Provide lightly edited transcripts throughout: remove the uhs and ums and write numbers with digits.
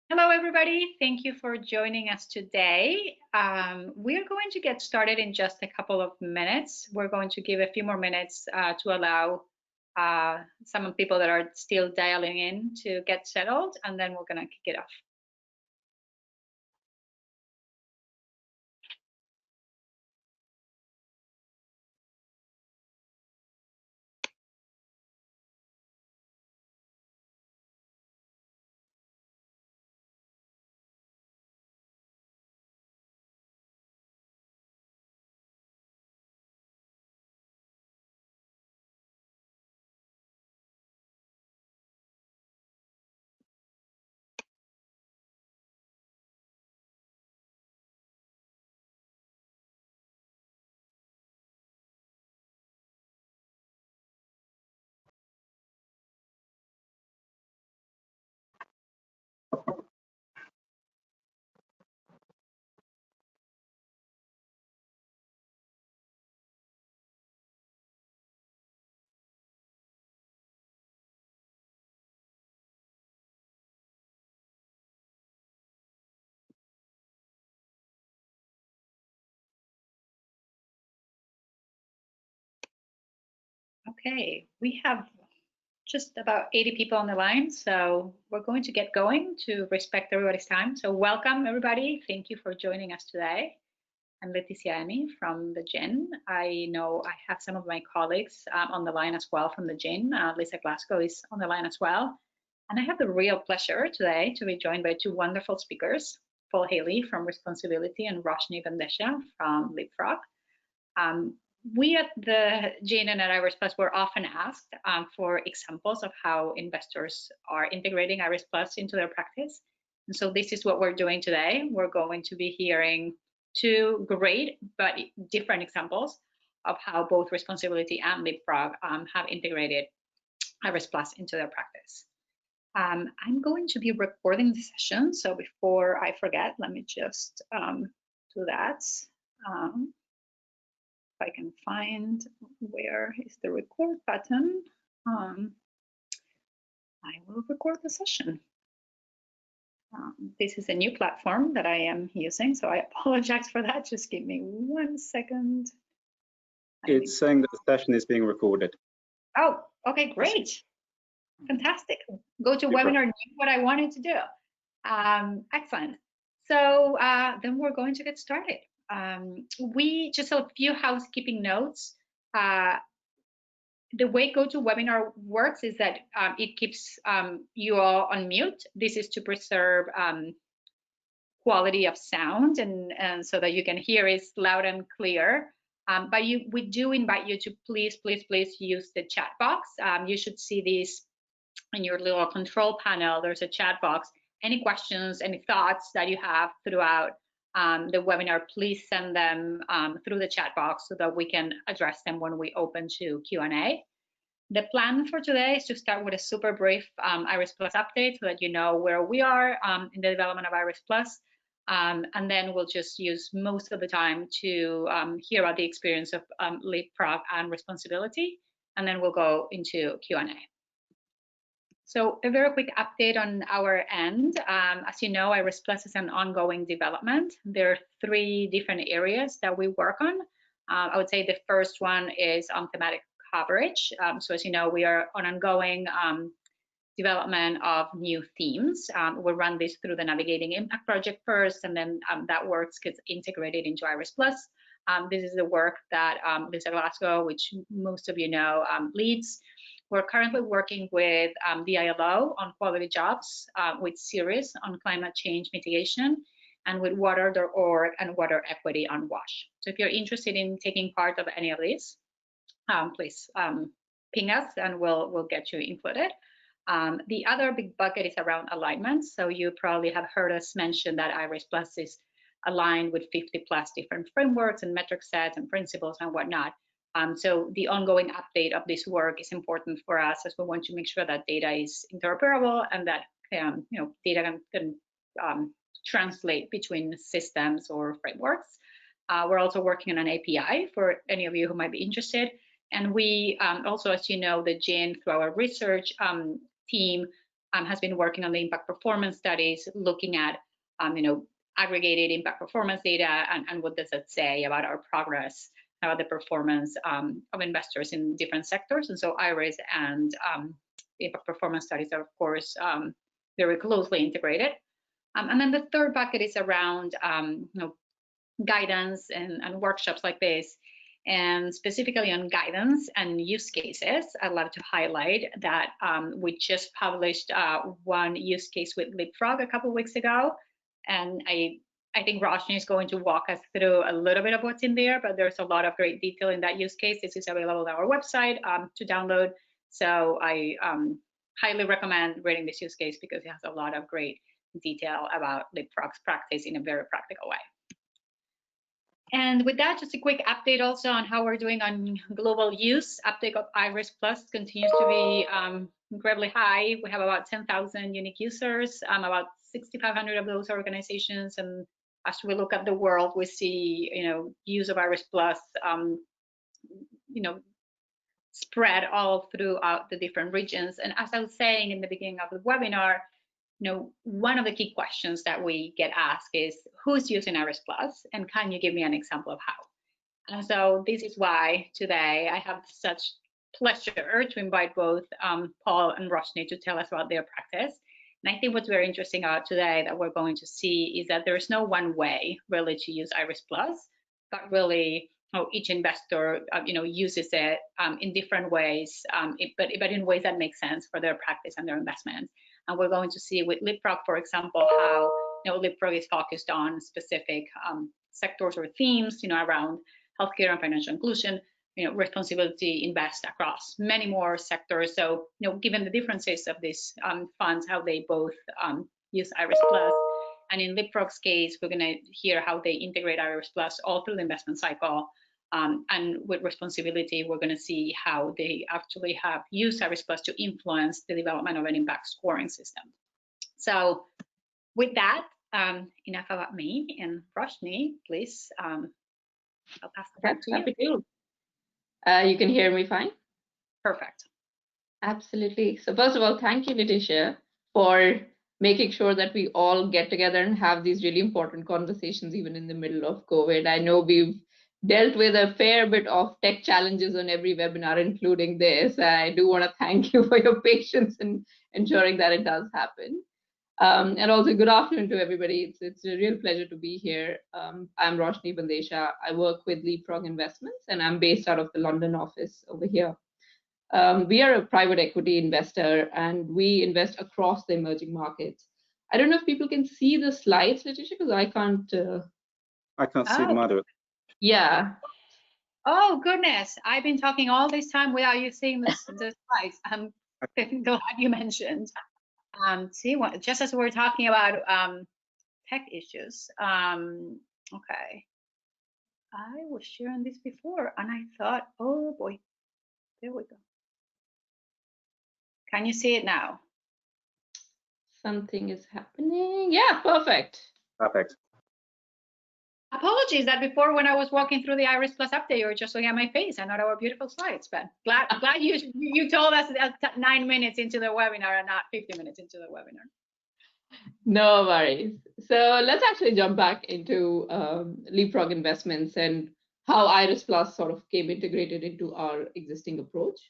Hello, everybody. Thank you for joining us today. We're going to get started in just a couple of minutes. We're going to give a few more minutes to allow some people that are still dialing in to get settled, and then we're going to kick it off. Okay, we have just about 80 people on the line, so we're going to get going to respect everybody's time. So welcome, everybody. Thank you for joining us today. I'm Leticia Emi from the GIN. I know I have some of my colleagues on the line as well from the GIN. Lisa Glasgow is on the line as well. And I have the real pleasure today to be joined by two wonderful speakers, Paul Hailey from responsAbilty and Roshni Bandesha from LeapFrog. We at the GIN and at Iris Plus were often asked for examples of how investors are integrating Iris Plus into their practice. And so this is what we're doing today. We're going to be hearing two great but different examples of how both responsAbilty and LeapFrog have integrated Iris Plus into their practice. I'm going to be recording the session, so before I forget, let me just do that. If I can find where is the record button, I will record the session. This is a new platform that I am using, so I apologize for that. Just give me 1 second. It's saying that the session is being recorded. Oh, okay, great. Fantastic. Go to webinar, knew what I wanted to do. Excellent. So then we're going to get started. We just a few housekeeping notes. The way GoToWebinar works is that it keeps you all on mute. This is to preserve quality of sound and so that you can hear it loud and clear. But we do invite you to please use the chat box. You should see this in your little control panel. There's a chat box. Any questions, any thoughts that you have throughout the webinar, please send them through the chat box so that we can address them when we open to Q&A. The plan for today is to start with a super brief Iris Plus update so that you know where we are in the development of Iris Plus. And then we'll just use most of the time to hear about the experience of LeapFrog and responsAbilty, and then we'll go into Q&A. So a very quick update on our end. As you know, Iris Plus is an ongoing development. There are 3 different areas that we work on. I would say the first one is on thematic coverage. So as you know, we are on ongoing development of new themes. We'll run this through the Navigating Impact project first, and then that work gets integrated into Iris Plus. This is the work that Lisa Glasgow, which most of you know, leads. We're currently working with the ILO on quality jobs, with Ceres on climate change mitigation, and with water.org and water equity on WASH. So if you're interested in taking part of any of these, please ping us and we'll get you included. The other big bucket is around alignment. So you probably have heard us mention that Iris Plus is aligned with 50+ different frameworks and metric sets and principles and whatnot. So the ongoing update of this work is important for us, as we want to make sure that data is interoperable and that data can translate between systems or frameworks. We're also working on an API for any of you who might be interested. And we also, as you know, the GIN, through our research team, has been working on the impact performance studies, looking at aggregated impact performance data and what does it say about our progress, about the performance of investors in different sectors. And so IRIS and impact performance studies are, of course, very closely integrated. And then the third bucket is around guidance and workshops like this. And specifically on guidance and use cases, I'd love to highlight that we just published one use case with LeapFrog a couple of weeks ago. And I think Roshni is going to walk us through a little bit of what's in there, but there's a lot of great detail in that use case. This is available on our website to download. So I highly recommend reading this use case because it has a lot of great detail about LeapFrog's practice in a very practical way. And with that, just a quick update also on how we're doing on global use. Uptake of IRIS Plus continues to be incredibly high. We have about 10,000 unique users, about 6,500 of those organizations. And as we look at the world, we see, use of IRIS Plus, spread all throughout the different regions. And as I was saying in the beginning of the webinar, one of the key questions that we get asked is, who's using IRIS Plus, and can you give me an example of how? And so this is why today I have such pleasure to invite both Paul and Roshni to tell us about their practice. And I think what's very interesting about today that we're going to see is that there's no one way really to use IRIS Plus, but really each investor uses it in different ways, but in ways that make sense for their practice and their investments. And we're going to see with LeapFrog, for example, how LeapFrog is focused on specific sectors or themes, around healthcare and financial inclusion. Responsibility invests across many more sectors. So, given the differences of these funds, how they both use IRIS Plus, and in LeapFrog's case, we're going to hear how they integrate IRIS Plus all through the investment cycle. And with responsAbility, we're going to see how they actually have used IRIS Plus to influence the development of an impact scoring system. So with that, enough about me. And Roshni, please, I'll pass the back to you. Happy to. You can hear me fine? Perfect. Absolutely. So first of all, thank you, Letitia, for making sure that we all get together and have these really important conversations even in the middle of COVID. I know we've dealt with a fair bit of tech challenges on every webinar, including this. I do want to thank you for your patience in ensuring that it does happen. And also good afternoon to everybody. It's a real pleasure to be here. I'm Roshni Bandesha. I work with LeapFrog Investments, and I'm based out of the London office over here. We are a private equity investor, and we invest across the emerging markets. I don't know if people can see the slides, Letitia, because I can't. I can't see them either. Yeah. Oh goodness, I've been talking all this time without you seeing the slides. I'm glad you mentioned. See, just as we're talking about tech issues. Okay, I was sharing this before, and I thought, oh boy, there we go. Can you see it now? Something is happening. Yeah, perfect. Perfect. Apologies that before when I was walking through the IRIS Plus update, you were just looking at my face and not our beautiful slides. But glad you told us that 9 minutes into the webinar and not 50 minutes into the webinar. No worries. So let's actually jump back into LeapFrog Investments and how IRIS Plus sort of came integrated into our existing approach.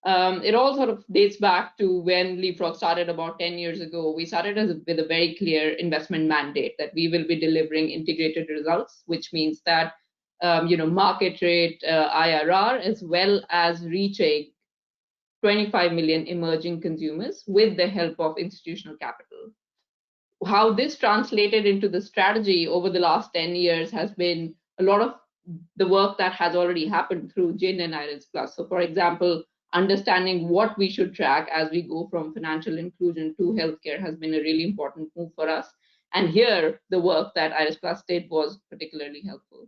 It all sort of dates back to when LeapFrog started about 10 years ago. We started with a very clear investment mandate that we will be delivering integrated results, which means that market rate IRR, as well as reaching 25 million emerging consumers with the help of institutional capital. How this translated into the strategy over the last 10 years has been a lot of the work that has already happened through GIN and IRIS Plus. So for example, understanding what we should track as we go from financial inclusion to healthcare has been a really important move for us. And here, the work that IRIS Plus did was particularly helpful.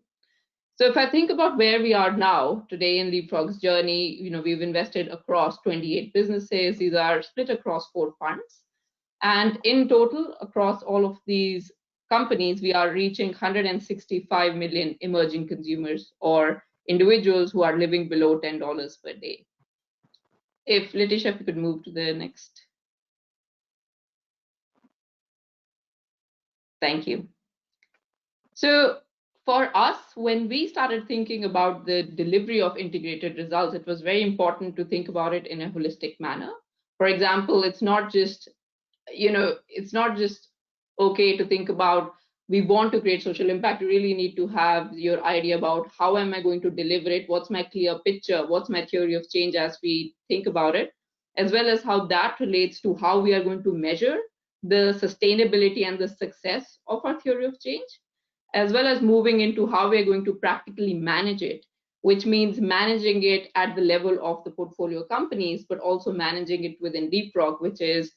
So if I think about where we are now, today in LeapFrog's journey, we've invested across 28 businesses. These are split across 4 funds. And in total, across all of these companies, we are reaching 165 million emerging consumers or individuals who are living below $10 per day. If Letitia, if you could move to the next. Thank you. So for us, when we started thinking about the delivery of integrated results, it was very important to think about it in a holistic manner. For example, it's not just, it's not just okay to think about we want to create social impact. You really need to have your idea about how am I going to deliver it? What's my clear picture? What's my theory of change as we think about it, as well as how that relates to how we are going to measure the sustainability and the success of our theory of change, as well as moving into how we're going to practically manage it, which means managing it at the level of the portfolio companies, but also managing it within LeapFrog, which is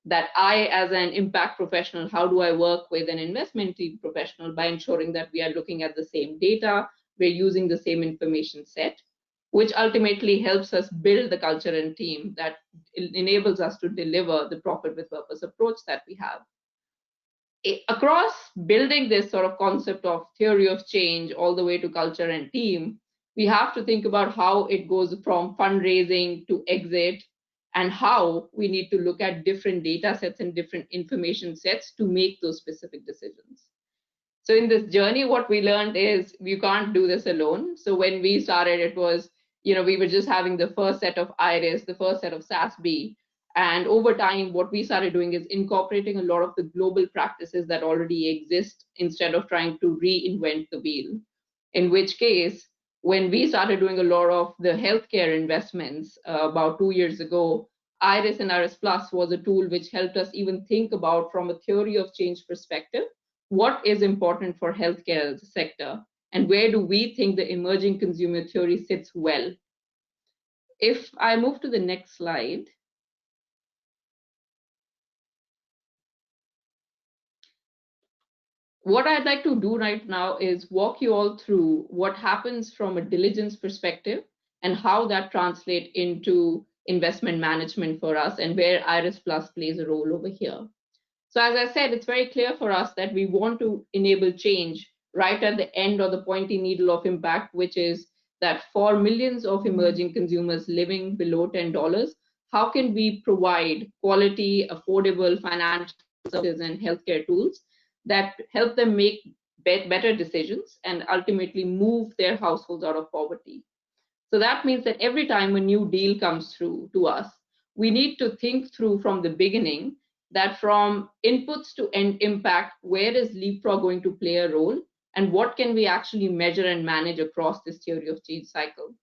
that I, as an impact professional, how do I work with an investment team professional by ensuring that we are looking at the same data, we're using the same information set, which ultimately helps us build the culture and team that enables us to deliver the profit with purpose approach that we have. Across building this sort of concept of theory of change all the way to culture and team, we have to think about how it goes from fundraising to exit, and how we need to look at different data sets and different information sets to make those specific decisions. So in this journey, what we learned is you can't do this alone. So when we started, it was, we were just having the first set of IRIS, the first set of SASB. And over time, what we started doing is incorporating a lot of the global practices that already exist instead of trying to reinvent the wheel. In which case, when we started doing a lot of the healthcare investments about 2 years ago, IRIS and IRIS Plus was a tool which helped us even think about, from a theory of change perspective, what is important for healthcare sector and where do we think the emerging consumer theory sits well. If I move to the next slide. What I'd like to do right now is walk you all through what happens from a diligence perspective and how that translates into investment management for us, and where IRIS Plus plays a role over here. So as I said, it's very clear for us that we want to enable change right at the end of the pointy needle of impact, which is that for millions of emerging consumers living below $10, how can we provide quality, affordable financial services and healthcare tools that help them make better decisions and ultimately move their households out of poverty. So that means that every time a new deal comes through to us, we need to think through from the beginning that from inputs to end impact, where is LeapFrog going to play a role, and what can we actually measure and manage across this theory of change cycle.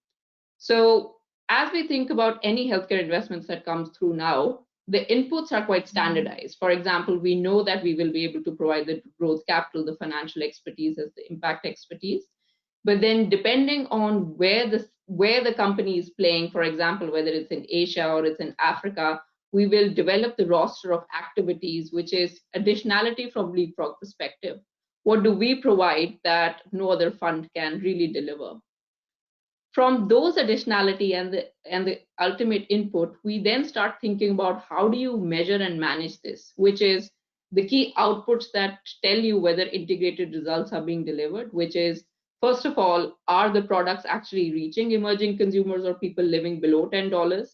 So as we think about any healthcare investments that comes through now, the inputs are quite standardized. For example, we know that we will be able to provide the growth capital, the financial expertise as the impact expertise. But then depending on where the company is playing, for example, whether it's in Asia or it's in Africa, we will develop the roster of activities, which is additionality from LeapFrog perspective. What do we provide that no other fund can really deliver? From those additionality and the ultimate input, we then start thinking about how do you measure and manage this, which is the key outputs that tell you whether integrated results are being delivered, which is, first of all, are the products actually reaching emerging consumers or people living below $10?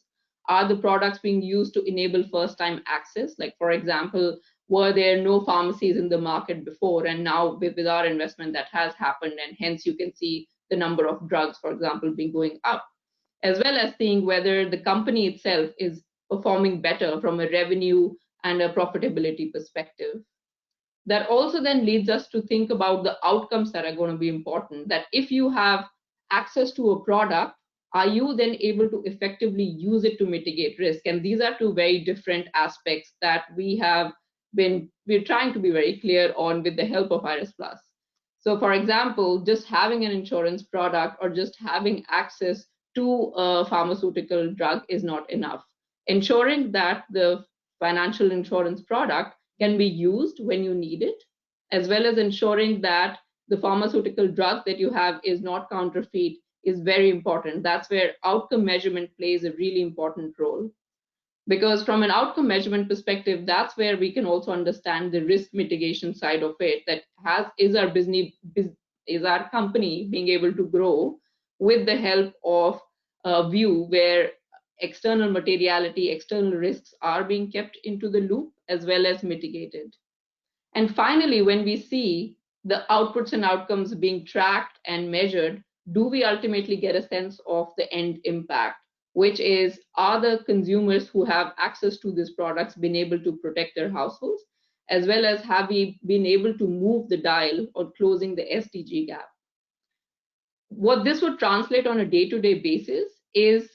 Are the products being used to enable first-time access? Like, for example, were there no pharmacies in the market before, and now with our investment that has happened, and hence you can see the number of drugs, for example, being going up, as well as seeing whether the company itself is performing better from a revenue and a profitability perspective. That also then leads us to think about the outcomes that are going to be important, that if you have access to a product, are you then able to effectively use it to mitigate risk? And these are two very different aspects that we're trying to be very clear on with the help of IRIS Plus. So for example, just having an insurance product or just having access to a pharmaceutical drug is not enough. Ensuring that the financial insurance product can be used when you need it, as well as ensuring that the pharmaceutical drug that you have is not counterfeit, is very important. That's where outcome measurement plays a really important role. Because from an outcome measurement perspective, that's where we can also understand the risk mitigation side of it. That is our company being able to grow with the help of a view where external materiality, external risks are being kept into the loop as well as mitigated. And finally, when we see the outputs and outcomes being tracked and measured, do we ultimately get a sense of the end impact, which is, are the consumers who have access to these products been able to protect their households, as well as have we been able to move the dial or closing the SDG gap? What this would translate on a day-to-day basis is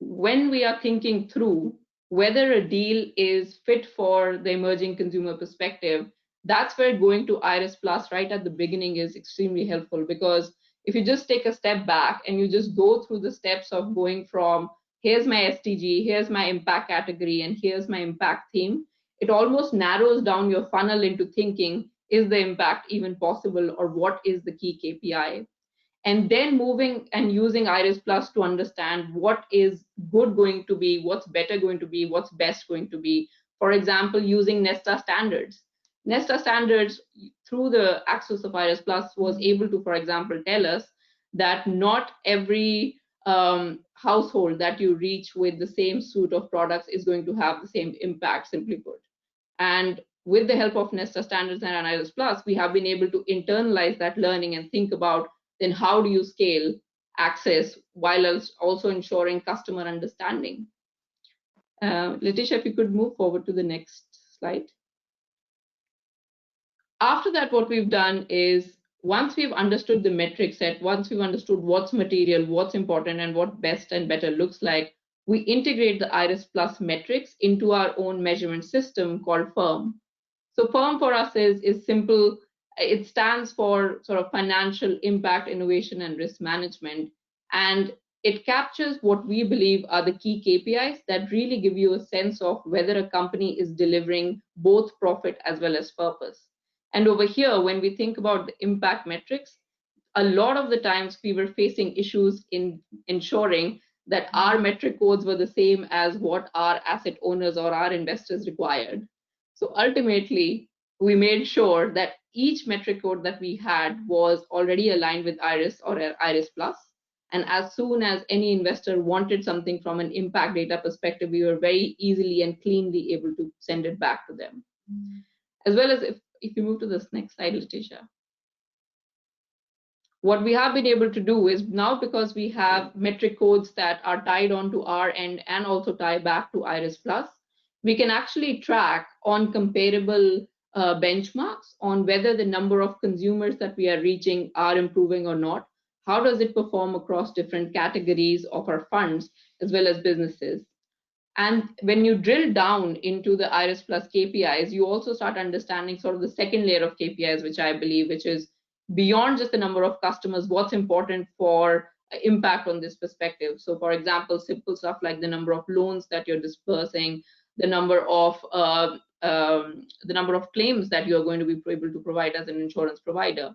when we are thinking through whether a deal is fit for the emerging consumer perspective, that's where going to Iris Plus right at the beginning is extremely helpful, because if you just take a step back and you just go through the steps of going from here's my SDG, here's my impact category, and here's my impact theme, it almost narrows down your funnel into thinking, is the impact even possible, or what is the key KPI? And then moving and using Iris Plus to understand what is good going to be, what's better going to be, what's best going to be. For example, using Nesta standards. Nesta standards, through the access of Iris Plus, was able to, for example, tell us that not every household that you reach with the same suite of products is going to have the same impact, simply put. And with the help of Nesta standards and Iris Plus, we have been able to internalize that learning and think about then how do you scale access while also ensuring customer understanding. Letitia, if you could move forward to the next slide. After that, what we've done is, once we've understood the metric set, once we've understood what's material, what's important, and what best and better looks like, we integrate the Iris Plus metrics into our own measurement system called FIRM. So FIRM for us is simple. It stands for sort of financial impact, innovation, and risk management. And it captures what we believe are the key KPIs that really give you a sense of whether a company is delivering both profit as well as purpose. And over here, when we think about the impact metrics, a lot of the times we were facing issues in ensuring that our metric codes were the same as what our asset owners or our investors required. So ultimately, we made sure that each metric code that we had was already aligned with Iris or Iris Plus. And as soon as any investor wanted something from an impact data perspective, we were very easily and cleanly able to send it back to them. As well as if you move to this next slide, Letitia. What we have been able to do is now, because we have metric codes that are tied onto our end and also tie back to Iris Plus, we can actually track on comparable benchmarks on whether the number of consumers that we are reaching are improving or not. How does it perform across different categories of our funds as well as businesses? And when you drill down into the Iris Plus KPIs, you also start understanding sort of the second layer of KPIs, which I believe, which is beyond just the number of customers, what's important for impact on this perspective. So for example, simple stuff like the number of loans that you're dispersing, the number of claims that you're going to be able to provide as an insurance provider.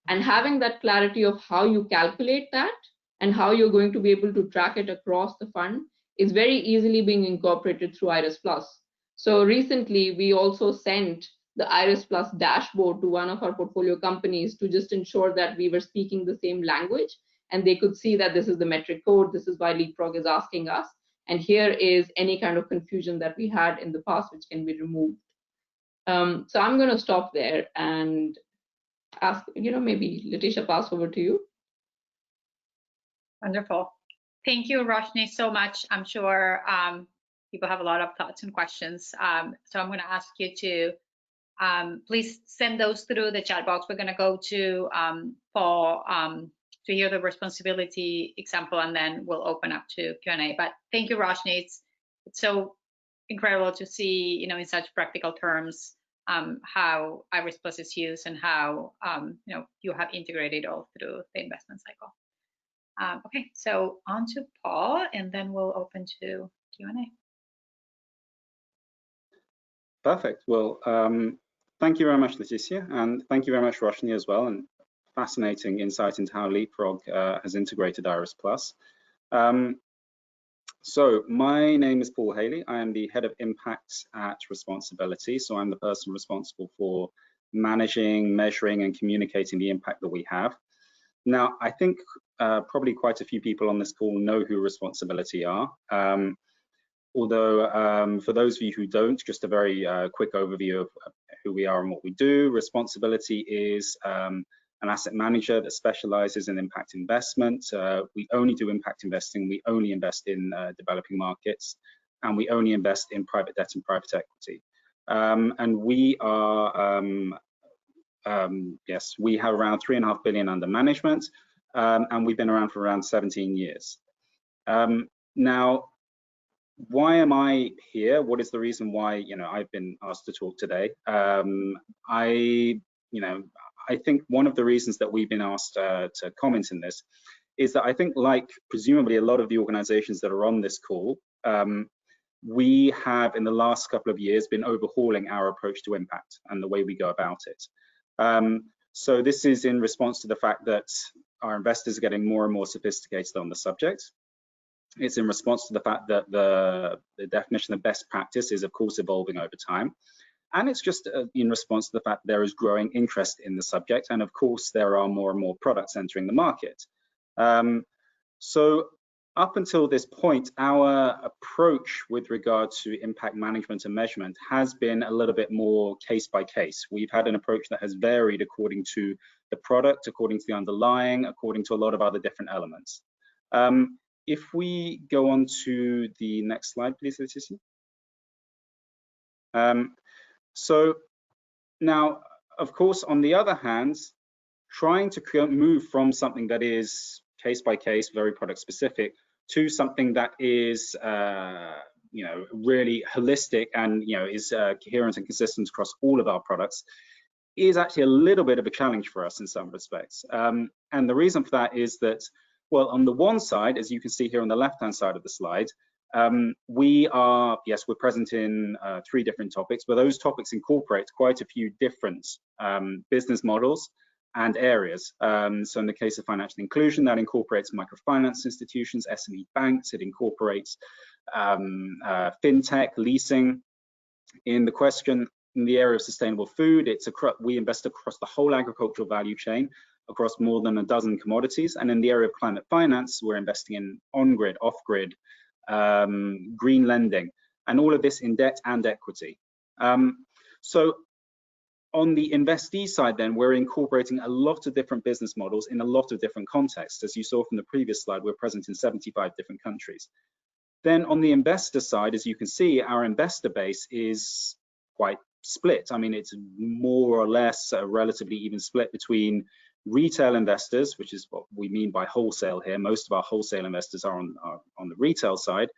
And having that clarity of how you calculate that and how you're going to be able to track it across the fund is very easily being incorporated through Iris Plus. So recently, we also sent the Iris Plus dashboard to one of our portfolio companies to just ensure that we were speaking the same language and they could see that this is the metric code, this is why LeapFrog is asking us, and here is any kind of confusion that we had in the past which can be removed. So I'm going to stop there and ask, maybe Letitia, pass over to you. Wonderful. Thank you, Roshni, so much. I'm sure people have a lot of thoughts and questions. So I'm going to ask you to please send those through the chat box. We're going to go to Paul to hear the responsAbility example, and then we'll open up to Q&A. But thank you, Roshni. It's so incredible to see, in such practical terms, how Iris Plus is used and how you have integrated all through the investment cycle. Okay, so on to Paul, and then we'll open to Q&A. Perfect. Well, thank you very much, Letitia, and thank you very much, Roshni, as well, and fascinating insight into how LeapFrog has integrated Iris Plus. So my name is Paul Hailey. I am the head of impact at responsAbility. So I'm the person responsible for managing, measuring, and communicating the impact that we have. Now, I think probably quite a few people on this call know who responsAbility are. although for those of you who don't, just a very quick overview of who we are and what we do. responsAbility is an asset manager that specializes in impact investment. We only do impact investing. We only invest in developing markets, and we only invest in private debt and private equity. And we are, yes, we have around 3.5 billion under management, and we've been around for around 17 years. Now, why am I here? What is the reason why I've been asked to talk today? I think one of the reasons that we've been asked to comment in this is that I think, like presumably a lot of the organizations that are on this call, we have in the last couple of years been overhauling our approach to impact and the way we go about it. So this is in response to the fact that our investors are getting more and more sophisticated on the subject. It's in response to the fact that the definition of best practice is, of course, evolving over time. And it's just in response to the fact that there is growing interest in the subject. And of course, there are more and more products entering the market. So up until this point, our approach with regard to impact management and measurement has been a little bit more case by case. We've had an approach that has varied according to the product, according to the underlying, according to a lot of other different elements. If we go on to the next slide, please, Leticia. So now, of course, on the other hand, trying to move from something that is case by case, very product specific, to something that is, really holistic and is coherent and consistent across all of our products is actually a little bit of a challenge for us in some respects. And the reason for that is that, well, on the one side, as you can see here on the left-hand side of the slide, we are, yes, we're present in 3 different topics, but those topics incorporate quite a few different business models and areas. So in the case of financial inclusion, that incorporates microfinance institutions, SME banks, it incorporates fintech, leasing. In the area of sustainable food, we invest across the whole agricultural value chain, across more than a dozen commodities. And in the area of climate finance, we're investing in on-grid, off-grid, green lending, and all of this in debt and equity. So on the investee side, then, we're incorporating a lot of different business models in a lot of different contexts. As you saw from the previous slide, we're present in 75 different countries. Then on the investor side, as you can see, our investor base is quite split. I mean, it's more or less a relatively even split between retail investors, which is what we mean by wholesale here. Most of our wholesale investors are on the retail side,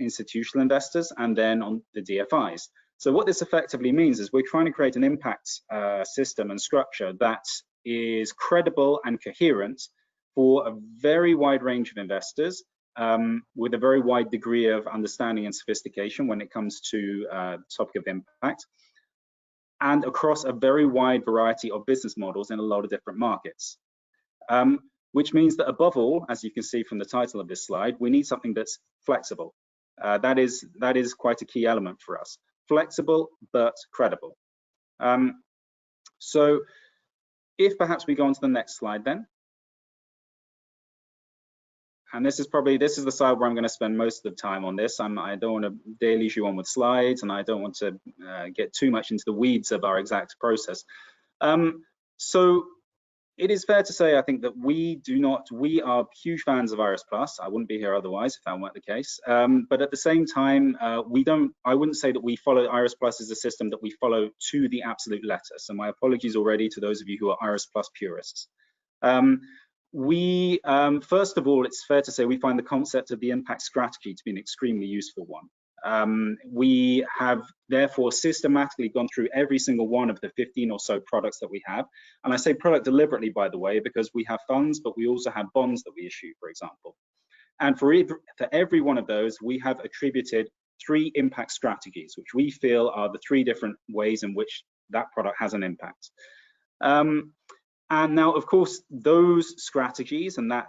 institutional investors, and then on the DFIs. So what this effectively means is we're trying to create an impact system and structure that is credible and coherent for a very wide range of investors, with a very wide degree of understanding and sophistication when it comes to the topic of impact, and across a very wide variety of business models in a lot of different markets. Which means that above all, as you can see from the title of this slide, we need something that's flexible. That is quite a key element for us. Flexible, but credible. So if perhaps we go on to the next slide then. And this is the side where I'm going to spend most of the time on this. I don't want to daily you on with slides, and I don't want to get too much into the weeds of our exact process. So it is fair to say, I think, that we are huge fans of Iris Plus. I wouldn't be here otherwise if that weren't the case. But at the same time, I wouldn't say that we follow Iris Plus as a system that we follow to the absolute letter. So my apologies already to those of you who are Iris Plus purists. First of all, it's fair to say we find the concept of the impact strategy to be an extremely useful one. We have therefore systematically gone through every single one of the 15 or so products that we have. And I say product deliberately, by the way, because we have funds, but we also have bonds that we issue, for example. And for every one of those, we have attributed 3 impact strategies, which we feel are the 3 different ways in which that product has an impact. And now, of course, those strategies and that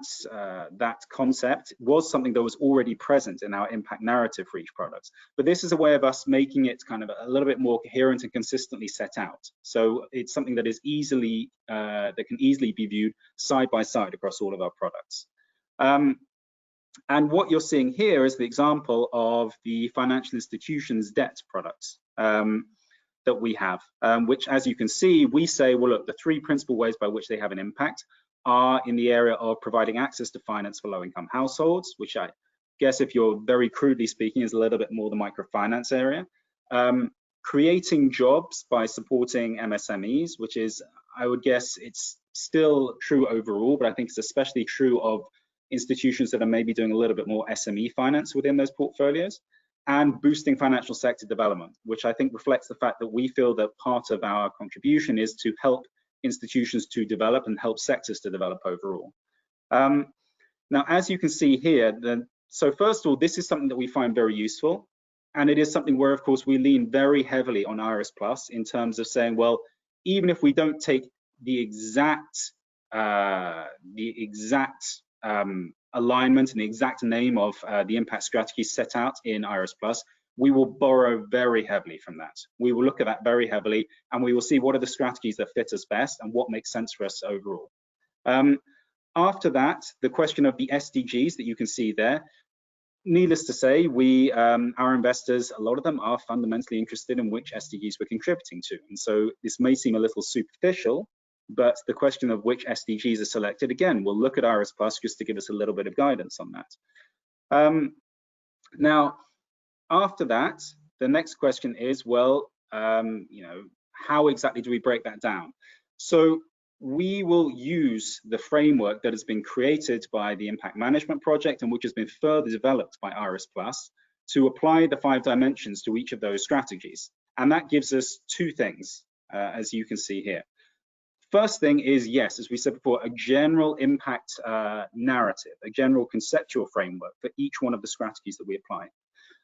concept was something that was already present in our impact narrative for each product. But this is a way of us making it kind of a little bit more coherent and consistently set out. So it's something that is that can easily be viewed side by side across all of our products. And what you're seeing here is the example of the financial institutions debt products that we have, which, as you can see, we say, well, look, the three principal ways by which they have an impact are in the area of providing access to finance for low-income households, which I guess, if you're very crudely speaking, is a little bit more the microfinance area. Creating jobs by supporting MSMEs, which is, I would guess, it's still true overall, but I think it's especially true of institutions that are maybe doing a little bit more SME finance within those portfolios, and boosting financial sector development, which I think reflects the fact that we feel that part of our contribution is to help institutions to develop and help sectors to develop overall. Now, as you can see here, so first of all, this is something that we find very useful, and it is something where, of course, we lean very heavily on Iris Plus in terms of saying, well, even if we don't take the exact alignment and the exact name of the impact strategy set out in Iris Plus, we will borrow very heavily from that. We will look at that very heavily, and we will see what are the strategies that fit us best and what makes sense for us overall. After that, the question of the SDGs that you can see there, needless to say, our investors, a lot of them are fundamentally interested in which SDGs we're contributing to. And so this may seem a little superficial, but the question of which SDGs are selected, again, we'll look at Iris Plus just to give us a little bit of guidance on that. Now, after that, the next question is, well, how exactly do we break that down? So we will use the framework that has been created by the Impact Management Project and which has been further developed by Iris Plus to apply the 5 dimensions to each of those strategies. And that gives us 2 things, as you can see here. First thing is, yes, as we said before, a general impact narrative, a general conceptual framework for each one of the strategies that we apply.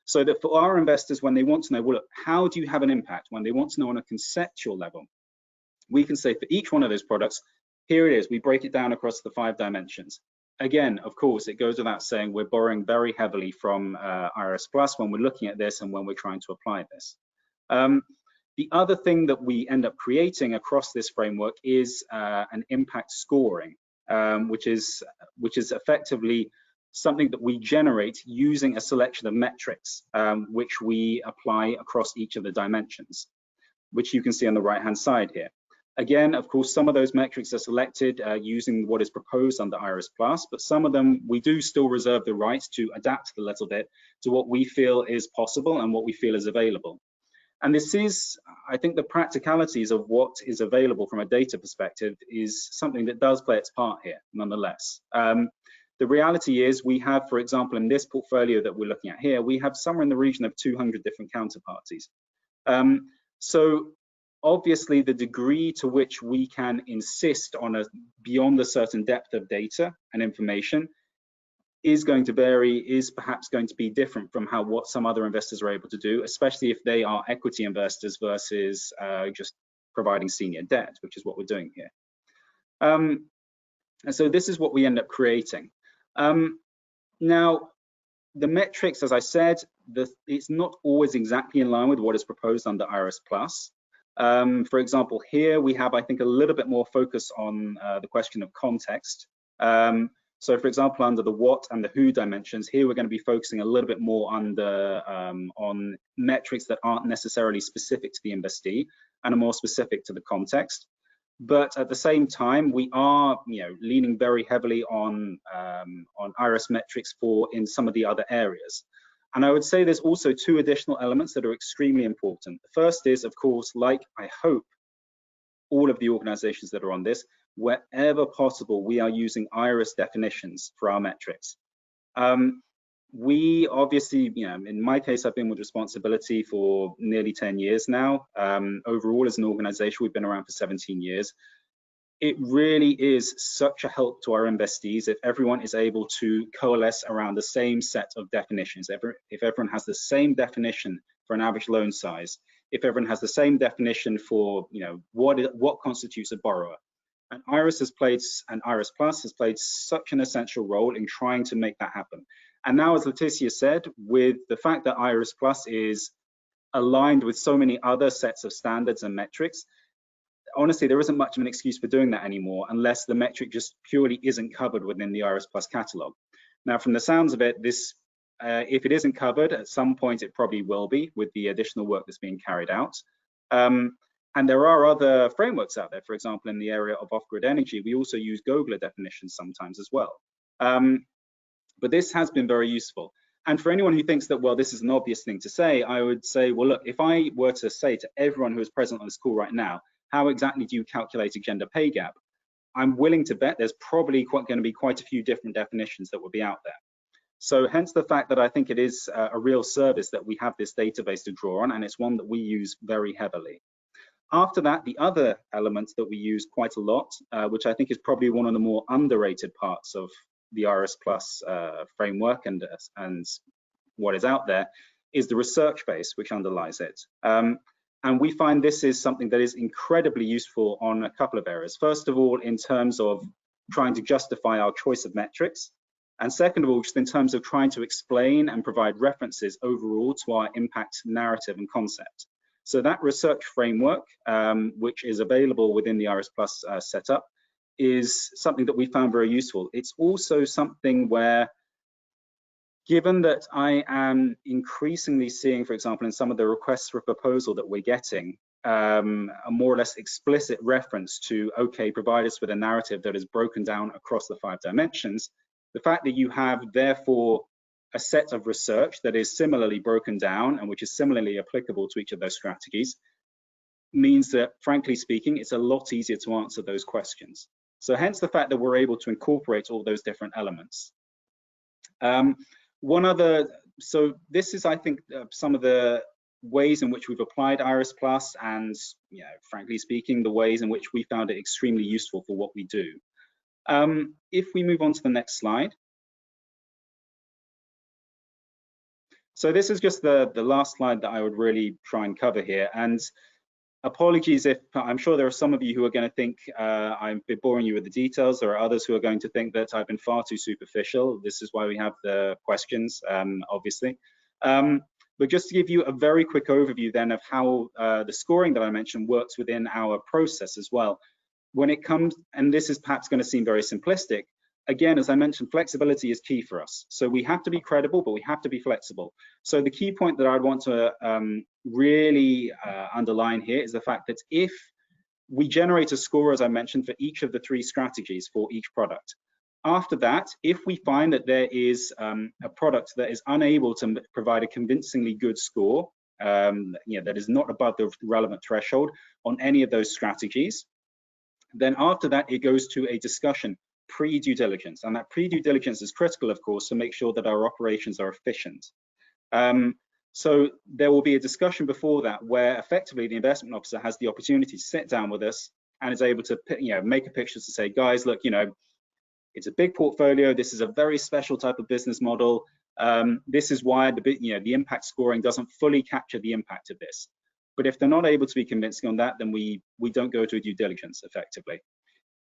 So that for our investors, when they want to know, well, look, how do you have an impact? When they want to know on a conceptual level, we can say for each one of those products, here it is, we break it down across the 5 dimensions. Again, of course, it goes without saying we're borrowing very heavily from Iris Plus when we're looking at this and when we're trying to apply this. The other thing that we end up creating across this framework is an impact scoring, which is effectively something that we generate using a selection of metrics, which we apply across each of the dimensions, which you can see on the right-hand side here. Again, of course, some of those metrics are selected using what is proposed under Iris Plus, but some of them we do still reserve the right to adapt a little bit to what we feel is possible and what we feel is available. And this is, I think, the practicalities of what is available from a data perspective is something that does play its part here, nonetheless. The reality is we have, for example, in this portfolio that we're looking at here, we have somewhere in the region of 200 different counterparties. So obviously the degree to which we can insist on beyond a certain depth of data and information is going to vary, is perhaps going to be different from what some other investors are able to do, especially if they are equity investors versus just providing senior debt, which is what we're doing here. And so this is what we end up creating. Now, the metrics, as I said, it's not always exactly in line with what is proposed under Iris Plus. For example, here we have, I think, a little bit more focus on the question of context. So, for example, under the what and the who dimensions, here we're going to be focusing a little bit more on metrics that aren't necessarily specific to the investee and are more specific to the context. But at the same time, we are, leaning very heavily on Iris metrics in some of the other areas. And I would say there's also 2 additional elements that are extremely important. The first is, of course, like I hope all of the organizations that are on this, wherever possible, we are using Iris definitions for our metrics. We obviously, in my case, I've been with responsAbilty for nearly 10 years now. Overall, as an organization, we've been around for 17 years. It really is such a help to our investees if everyone is able to coalesce around the same set of definitions. If everyone has the same definition for an average loan size, if everyone has the same definition for what constitutes a borrower. And Iris Plus has played such an essential role in trying to make that happen. And now, as Leticia said, with the fact that Iris Plus is aligned with so many other sets of standards and metrics, honestly, there isn't much of an excuse for doing that anymore unless the metric just purely isn't covered within the Iris Plus catalog. Now, from the sounds of it, this, if it isn't covered, at some point it probably will be with the additional work that's being carried out. And there are other frameworks out there. For example, in the area of off-grid energy, we also use Gogler definitions sometimes as well. But this has been very useful. And for anyone who thinks that, well, this is an obvious thing to say, I would say, well, look, if I were to say to everyone who is present on this call right now, how exactly do you calculate a gender pay gap? I'm willing to bet there's probably going to be quite a few different definitions that will be out there. So hence the fact that I think it is a real service that we have this database to draw on, and it's one that we use very heavily. After that, the other elements that we use quite a lot, which I think is probably one of the more underrated parts of the RS Plus framework and what is out there, is the research base which underlies it. And we find this is something that is incredibly useful on a couple of areas. First of all, in terms of trying to justify our choice of metrics. And second of all, just in terms of trying to explain and provide references overall to our impact narrative and concept. So that research framework, which is available within the RS Plus setup, is something that we found very useful. It's also something where, given that I am increasingly seeing, for example, in some of the requests for proposal that we're getting, a more or less explicit reference to, okay, provide us with a narrative that is broken down across the 5 dimensions, the fact that you have, therefore, a set of research that is similarly broken down and which is similarly applicable to each of those strategies means that, frankly speaking, it's a lot easier to answer those questions. So hence the fact that we're able to incorporate all those different elements. So this is, I think, some of the ways in which we've applied Iris Plus, and, you know, frankly speaking, the ways in which we found it extremely useful for what we do. If we move on to the next slide. So this is just the last slide that I would really try and cover here. And apologies if, I'm sure there are some of you who are going to think I've been boring you with the details. There are others who are going to think that I've been far too superficial. This is why we have the questions, obviously. But just to give you a very quick overview then of how the scoring that I mentioned works within our process as well. When it comes, and this is perhaps going to seem very simplistic, again, as I mentioned, flexibility is key for us. So we have to be credible, but we have to be flexible. So the key point that I'd want to really underline here is the fact that if we generate a score, as I mentioned, for each of the 3 strategies for each product, after that, if we find that there is a product that is unable to provide a convincingly good score, that is not above the relevant threshold on any of those strategies, then after that, it goes to a discussion pre-due diligence. And that pre-due diligence is critical, of course, to make sure that our operations are efficient. So there will be a discussion before that where effectively the investment officer has the opportunity to sit down with us and is able to, make a picture to say, guys, look, it's a big portfolio. This is a very special type of business model. This is why the impact scoring doesn't fully capture the impact of this. But if they're not able to be convincing on that, then we don't go to a due diligence effectively.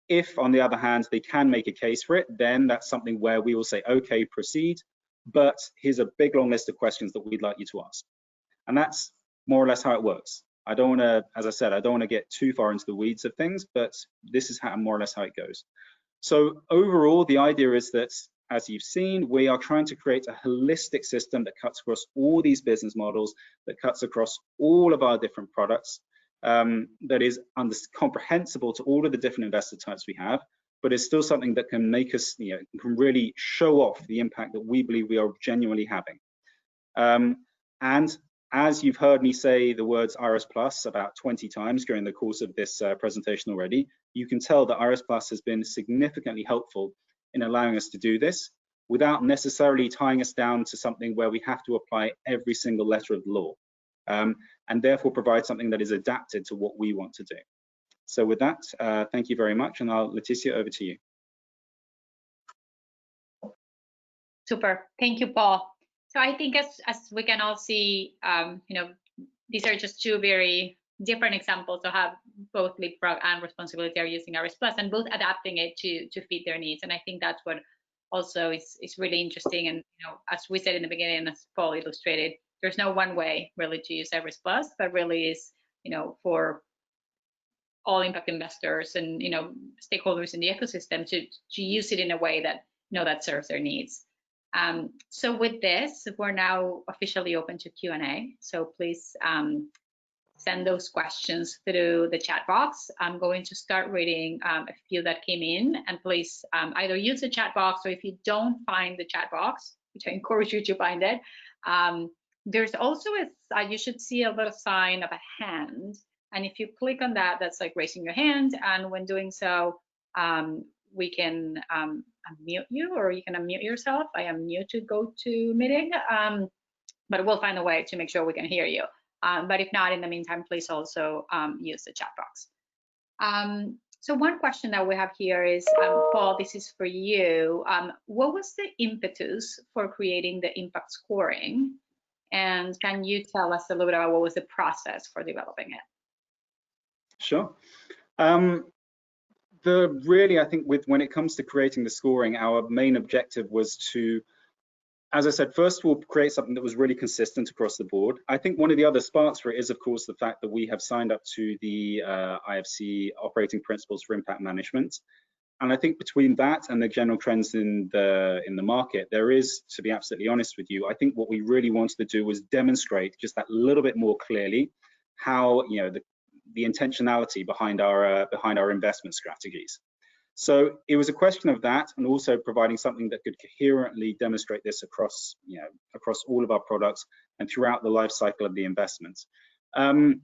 If, on the other hand, they can make a case for it, then that's something where we will say, okay, proceed, but here's a big long list of questions that we'd like you to ask. And that's more or less how it works. I don't want to, as I said, I don't want to get too far into the weeds of things, but this is more or less how it goes. So overall, the idea is that, as you've seen, we are trying to create a holistic system that cuts across all these business models, that cuts across all of our different products, that is comprehensible to all of the different investor types we have, but is still something that can make us, can really show off the impact that we believe we are genuinely having. And as you've heard me say the words Iris Plus about 20 times during the course of this presentation already, you can tell that Iris Plus has been significantly helpful in allowing us to do this without necessarily tying us down to something where we have to apply every single letter of the law. And therefore provide something that is adapted to what we want to do. So with that, thank you very much, and Leticia, over to you. Super, thank you, Paul. So I think as we can all see, these are just 2 very different examples of how both LeapFrog and responsAbility are using RS Plus, and both adapting it to fit their needs. And I think that's what also is really interesting. And as we said in the beginning, as Paul illustrated, there's no one way really to use RS Plus, but really is, for all impact investors and, stakeholders in the ecosystem to use it in a way that, that serves their needs. So with this, we're now officially open to Q&A. So please send those questions through the chat box. I'm going to start reading a few that came in, and please either use the chat box, or if you don't find the chat box, which I encourage you to find it, there's also you should see a little sign of a hand, and if you click on that, that's like raising your hand, and when doing so, we can unmute you, or you can unmute yourself. I am new to GoToMeeting, but we'll find a way to make sure we can hear you. But if not, in the meantime, please also use the chat box. So one question that we have here is, Paul, this is for you. What was the impetus for creating the impact scoring? And can you tell us a little bit about what was the process for developing it? Sure. Really, I think when it comes to creating the scoring, our main objective was to, as I said, first of all, create something that was really consistent across the board. I think one of the other sparks for it is, of course, the fact that we have signed up to the IFC Operating Principles for Impact Management. And I think between that and the general trends in the market, there is, to be absolutely honest with you, I think what we really wanted to do was demonstrate just that little bit more clearly how, you know, the intentionality behind our investment strategies. So it was a question of that, and also providing something that could coherently demonstrate this across, you know, across all of our products and throughout the life cycle of the investment. In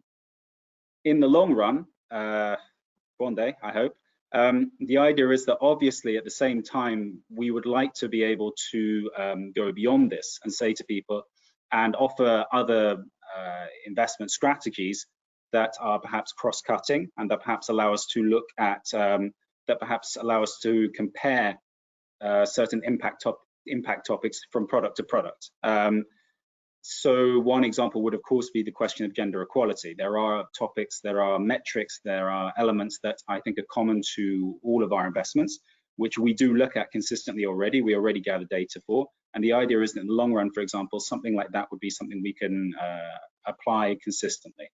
the long run, one day, I hope, the idea is that obviously at the same time, we would like to be able to go beyond this and say to people and offer other investment strategies that are perhaps cross-cutting and that perhaps allow us to look at that perhaps allow us to compare certain impact topics from product to product. So one example would, of course, be the question of gender equality. There are topics, there are metrics, there are elements that I think are common to all of our investments, which we do look at consistently already. We already gather data for. And the idea is that in the long run, for example, something like that would be something we can apply consistently.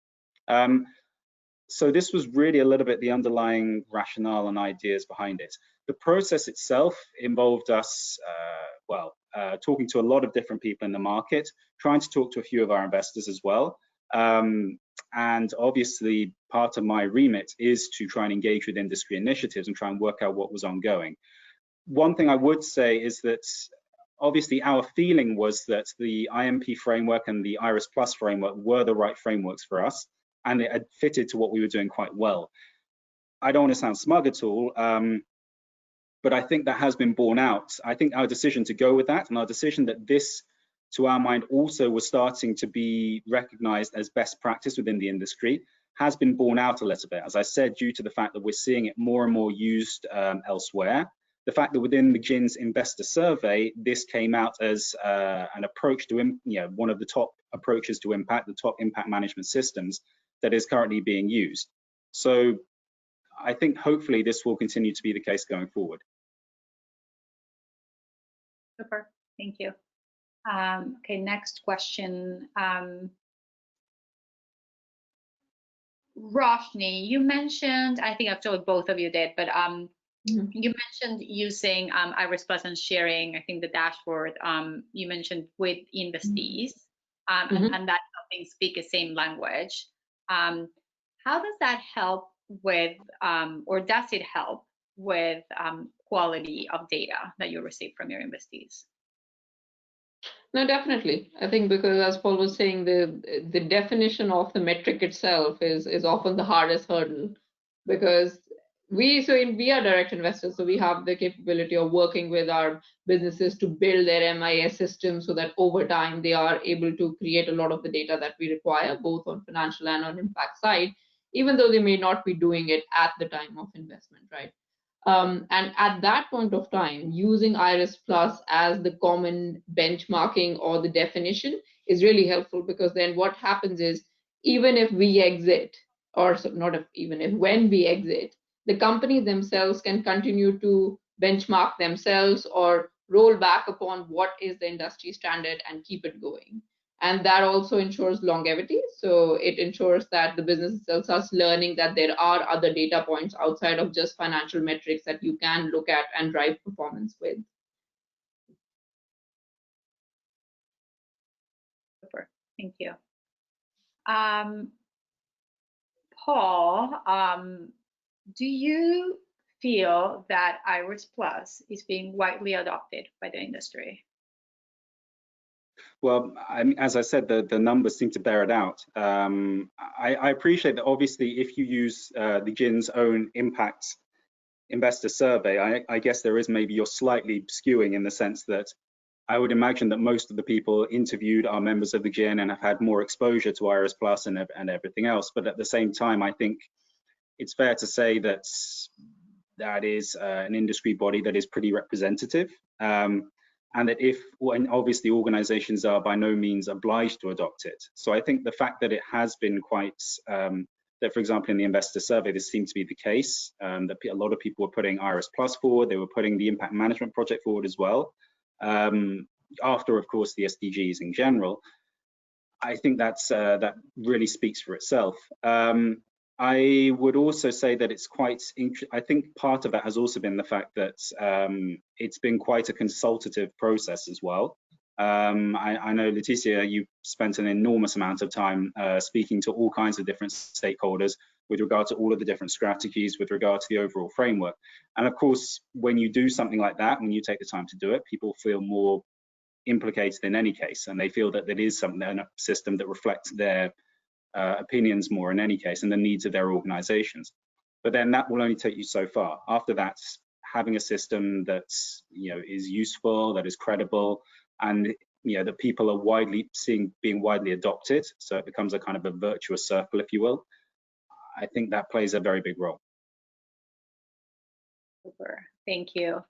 So this was really a little bit the underlying rationale and ideas behind it. The process itself involved us, talking to a lot of different people in the market, trying to talk to a few of our investors as well. And obviously, part of my remit is to try and engage with industry initiatives and try and work out what was ongoing. One thing I would say is that obviously our feeling was that the IMP framework and the IRIS Plus framework were the right frameworks for us, and it had fitted to what we were doing quite well. I don't want to sound smug at all, but I think that has been borne out. I think our decision to go with that, and our decision that this, to our mind, also was starting to be recognized as best practice within the industry, has been borne out a little bit. As I said, due to the fact that we're seeing it more and more used elsewhere. The fact that within McGinn's investor survey, this came out as an approach to, one of the top approaches to impact, the top impact management systems that is currently being used. So I think hopefully this will continue to be the case going forward. Super, thank you. Okay, next question. Roshni, you mentioned, I think actually both of you did, but you mentioned using IRIS Plus and sharing, I think, the dashboard you mentioned with investees, and that helping speak the same language. How does that help with, or does it help with quality of data that you receive from your investees? No, definitely. I think because, as Paul was saying, the definition of the metric itself is often the hardest hurdle, because we are direct investors, so we have the capability of working with our businesses to build their MIS system so that over time they are able to create a lot of the data that we require, both on financial and on impact side, even though they may not be doing it at the time of investment, right? And at that point of time, using IRIS Plus as the common benchmarking or the definition is really helpful, because then what happens is, even if we exit, or not if, even if when we exit, the company themselves can continue to benchmark themselves or roll back upon what is the industry standard and keep it going. And that also ensures longevity. So it ensures that the business itself starts learning that there are other data points outside of just financial metrics that you can look at and drive performance with. Thank you. Paul, do you feel that Iris Plus is being widely adopted by the industry? Well, as I said, the numbers seem to bear it out. I appreciate that. Obviously, if you use the GIN's own impact investor survey, I guess there is maybe you're slightly skewing in the sense that I would imagine that most of the people interviewed are members of the GIN and have had more exposure to Iris Plus and everything else. But at the same time, I think it's fair to say that that is an industry body that is pretty representative. And that obviously organizations are by no means obliged to adopt it. So I think the fact that it has been quite, that for example, in the investor survey, this seemed to be the case, that a lot of people were putting Iris Plus forward, they were putting the impact management project forward as well. After, of course, the SDGs in general, I think that really speaks for itself. I would also say that it's quite, I think part of that has also been the fact that it's been quite a consultative process as well. I know, Leticia, you've spent an enormous amount of time speaking to all kinds of different stakeholders with regard to all of the different strategies, with regard to the overall framework. And of course, when you do something like that, when you take the time to do it, people feel more implicated in any case, and they feel that it is something, a system that reflects their opinions more in any case, and the needs of their organizations. But then that will only take you so far. After that, having a system that's, is useful, that is credible, and that people are being widely adopted, so it becomes a kind of a virtuous circle, if you will. I think that plays a very big role. Super, thank you.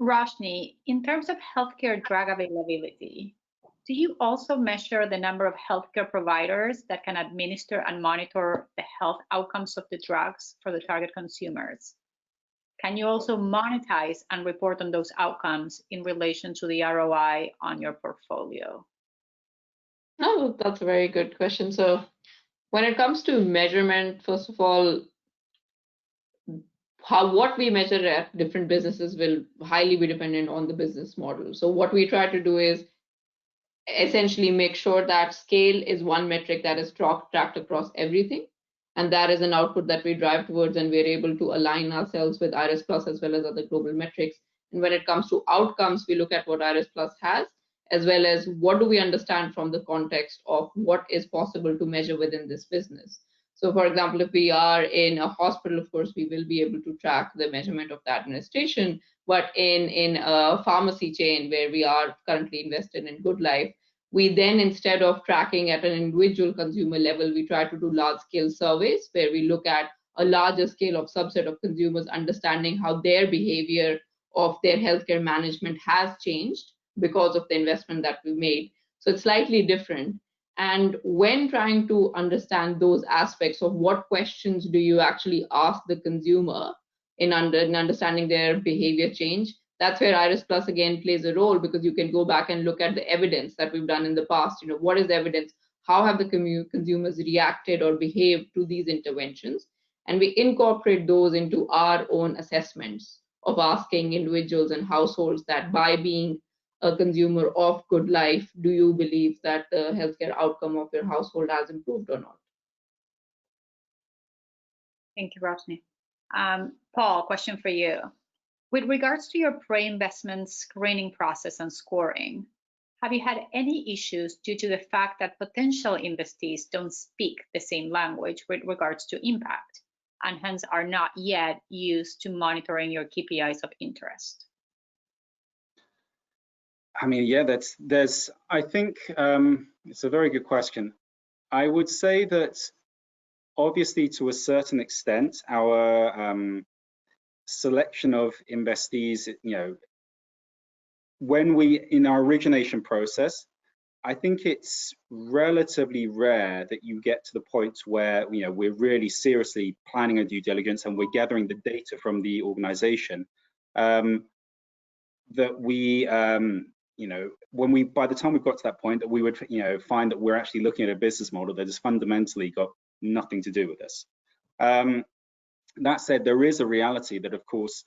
Roshni, in terms of healthcare drug availability, do you also measure the number of healthcare providers that can administer and monitor the health outcomes of the drugs for the target consumers? Can you also monetize and report on those outcomes in relation to the ROI on your portfolio? No, that's a very good question. So when it comes to measurement, first of all, what we measure at different businesses will highly be dependent on the business model. So what we try to do is essentially make sure that scale is one metric that is tracked across everything. And that is an output that we drive towards, and we're able to align ourselves with Iris Plus as well as other global metrics. And when it comes to outcomes, we look at what Iris Plus has, as well as what do we understand from the context of what is possible to measure within this business. So for example, if we are in a hospital, of course, we will be able to track the measurement of the administration. But in a pharmacy chain where we are currently invested in Good Life, we then, instead of tracking at an individual consumer level, we try to do large-scale surveys where we look at a larger scale of subset of consumers, understanding how their behavior of their healthcare management has changed because of the investment that we made. So it's slightly different. And when trying to understand those aspects of what questions do you actually ask the consumer in understanding their behavior change, that's where Iris Plus again plays a role, because you can go back and look at the evidence that we've done in the past. What is the evidence? How have the consumers reacted or behaved to these interventions? And we incorporate those into our own assessments of asking individuals and households that by being a consumer of Good Life, do you believe that the healthcare outcome of your household has improved or not? Thank you, Roshni. Paul, question for you. With regards to your pre-investment screening process and scoring, have you had any issues due to the fact that potential investees don't speak the same language with regards to impact, and hence are not yet used to monitoring your KPIs of interest? I mean, yeah, I think it's a very good question. I would say that obviously to a certain extent, our selection of investees, when in our origination process, I think it's relatively rare that you get to the point where we're really seriously planning a due diligence and we're gathering the data from the organization, that we by the time we've got to that point, that we would find that we're actually looking at a business model that has fundamentally got nothing to do with this. That said, there is a reality that, of course,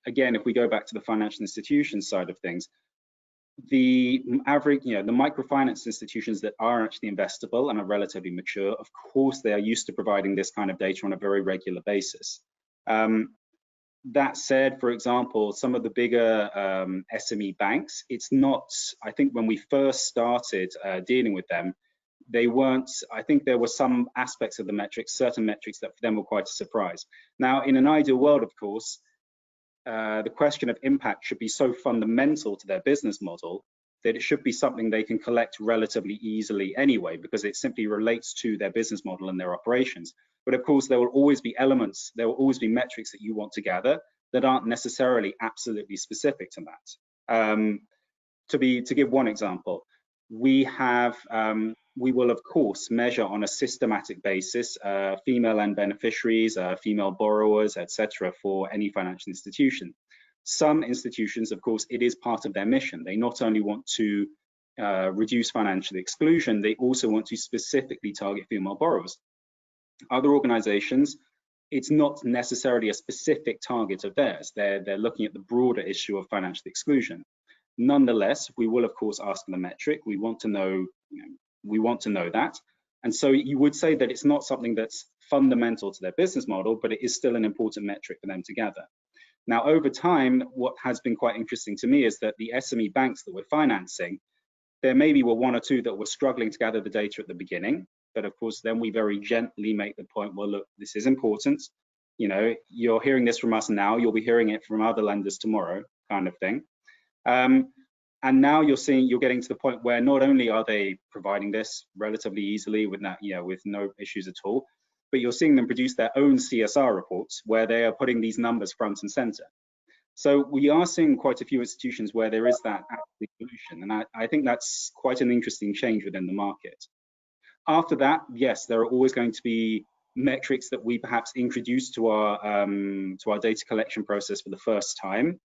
again, if we go back to the financial institution side of things, the average, the microfinance institutions that are actually investable and are relatively mature, of course, they are used to providing this kind of data on a very regular basis. That said, for example, some of the bigger SME banks, it's not, I think when we first started dealing with them, they weren't, I think there were some aspects of the metrics, certain metrics that for them were quite a surprise. Now, in an ideal world, of course, the question of impact should be so fundamental to their business model that it should be something they can collect relatively easily anyway, because it simply relates to their business model and their operations. But of course, there will always be elements, there will always be metrics that you want to gather that aren't necessarily absolutely specific to that. To give one example, we will of course measure on a systematic basis female end beneficiaries, female borrowers, etc. for any financial institution. Some institutions, of course, it is part of their mission. They not only want to reduce financial exclusion, they also want to specifically target female borrowers. Other organizations, it's not necessarily a specific target of theirs. They're looking at the broader issue of financial exclusion. Nonetheless, we will of course ask the metric. We want to know, that. And so you would say that it's not something that's fundamental to their business model, but it is still an important metric for them to gather. Now, over time, what has been quite interesting to me is that the SME banks that we're financing, there maybe were one or two that were struggling to gather the data at the beginning. But of course, then we very gently make the point, well, look, this is important. You're hearing this from us now, you'll be hearing it from other lenders tomorrow, kind of thing. And now you're getting to the point where not only are they providing this relatively easily with that, with no issues at all, but you're seeing them produce their own CSR reports where they are putting these numbers front and center. So we are seeing quite a few institutions where there is that active evolution, and I think that's quite an interesting change within the market. After that, yes, there are always going to be metrics that we perhaps introduce to our data collection process for the first time,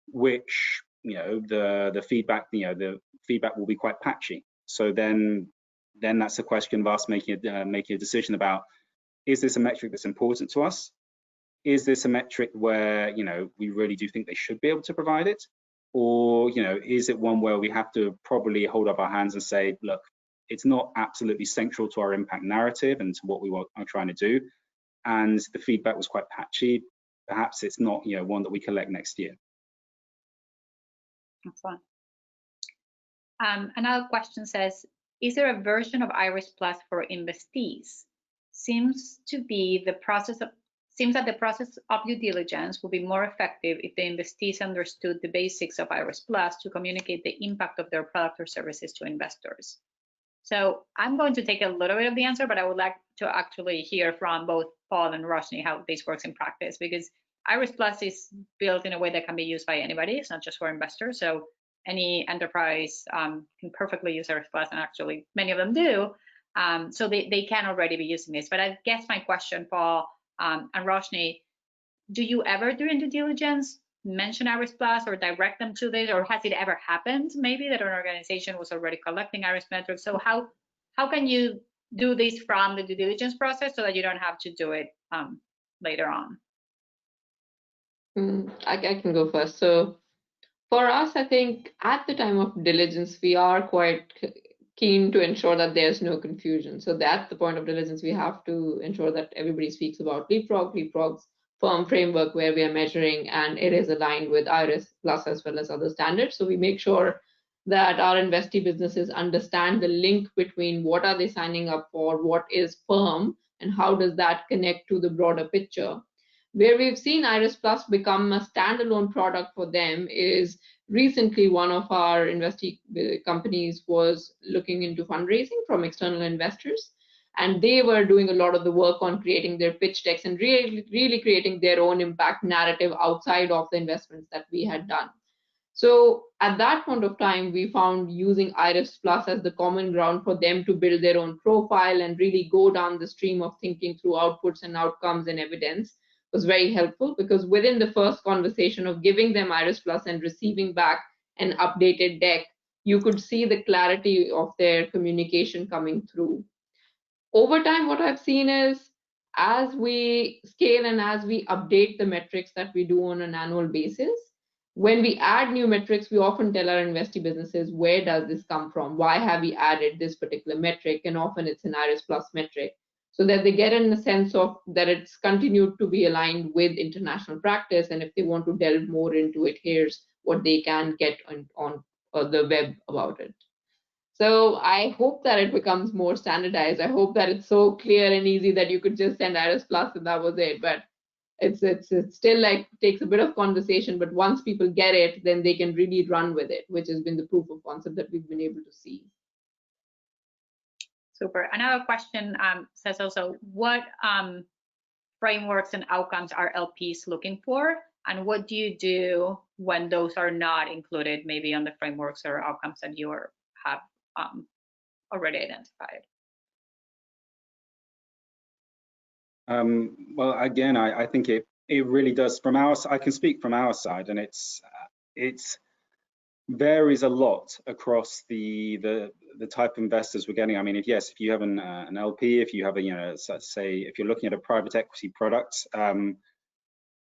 which the feedback will be quite patchy. So then that's a question of us making a decision about, is this a metric that's important to us? Is this a metric where we really do think they should be able to provide it? Or is it one where we have to probably hold up our hands and say, look, it's not absolutely central to our impact narrative and to what we are trying to do, and the feedback was quite patchy. Perhaps it's not one that we collect next year. Excellent. Another question says, is there a version of Iris Plus for investees? Seems that the process of due diligence will be more effective if the investees understood the basics of Iris Plus to communicate the impact of their product or services to investors. So I'm going to take a little bit of the answer, but I would like to actually hear from both Paul and Roshni how this works in practice, because Iris Plus is built in a way that can be used by anybody. It's not just for investors. So any enterprise can perfectly use Iris Plus, and actually many of them do. So they can already be using this. But I guess my question, Paul and Roshni, do you ever during due diligence mention Iris Plus or direct them to this, or has it ever happened maybe that an organization was already collecting Iris metrics? So how can you do this from the due diligence process so that you don't have to do it later on? I can go first. So for us, I think at the time of diligence, we are quite keen to ensure that there's no confusion. So that's the point of diligence. We have to ensure that everybody speaks about LeapFrog's firm framework where we are measuring, and it is aligned with Iris Plus as well as other standards. So we make sure that our investee businesses understand the link between what are they signing up for, what is firm, and how does that connect to the broader picture. Where we've seen Iris Plus become a standalone product for them is recently one of our investee companies was looking into fundraising from external investors, and they were doing a lot of the work on creating their pitch decks and really creating their own impact narrative outside of the investments that we had done. So at that point of time, we found using Iris Plus as the common ground for them to build their own profile and really go down the stream of thinking through outputs and outcomes and evidence was very helpful, because within the first conversation of giving them Iris Plus and receiving back an updated deck, you could see the clarity of their communication coming through. Over time, what I've seen is as we scale and as we update the metrics that we do on an annual basis, when we add new metrics, we often tell our investee businesses, where does this come from? Why have we added this particular metric? And often it's an IRIS Plus metric, so that they get in the sense of that it's continued to be aligned with international practice. And if they want to delve more into it, here's what they can get on the web about it. So I hope that it becomes more standardized. I hope that it's so clear and easy that you could just send IRIS Plus and that was it. But it's still like takes a bit of conversation, but once people get it, then they can really run with it, which has been the proof of concept that we've been able to see. Super. Another question says also, what frameworks and outcomes are LPs looking for, and what do you do when those are not included, maybe on the frameworks or outcomes that you have already identified? Well, again, I think it really does. From our, I can speak from our side, and it's varies a lot across the type of investors we're getting. I mean, if you have an LP, if you have let's say if you're looking at a private equity product,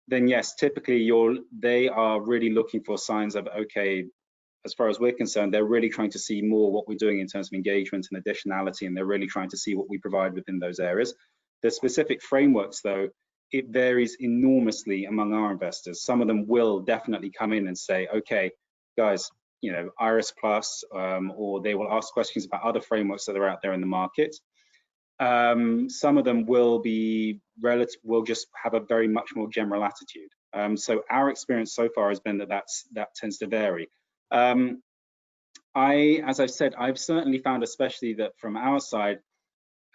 then yes, typically they are really looking for signs of, okay, as far as we're concerned, they're really trying to see more what we're doing in terms of engagement and additionality, and they're really trying to see what we provide within those areas. The specific frameworks, though, it varies enormously among our investors. Some of them will definitely come in and say, okay, guys, IRIS Plus, or they will ask questions about other frameworks that are out there in the market. Some of them will just have a very much more general attitude. So our experience so far has been that tends to vary. As I've said, I've certainly found, especially that from our side,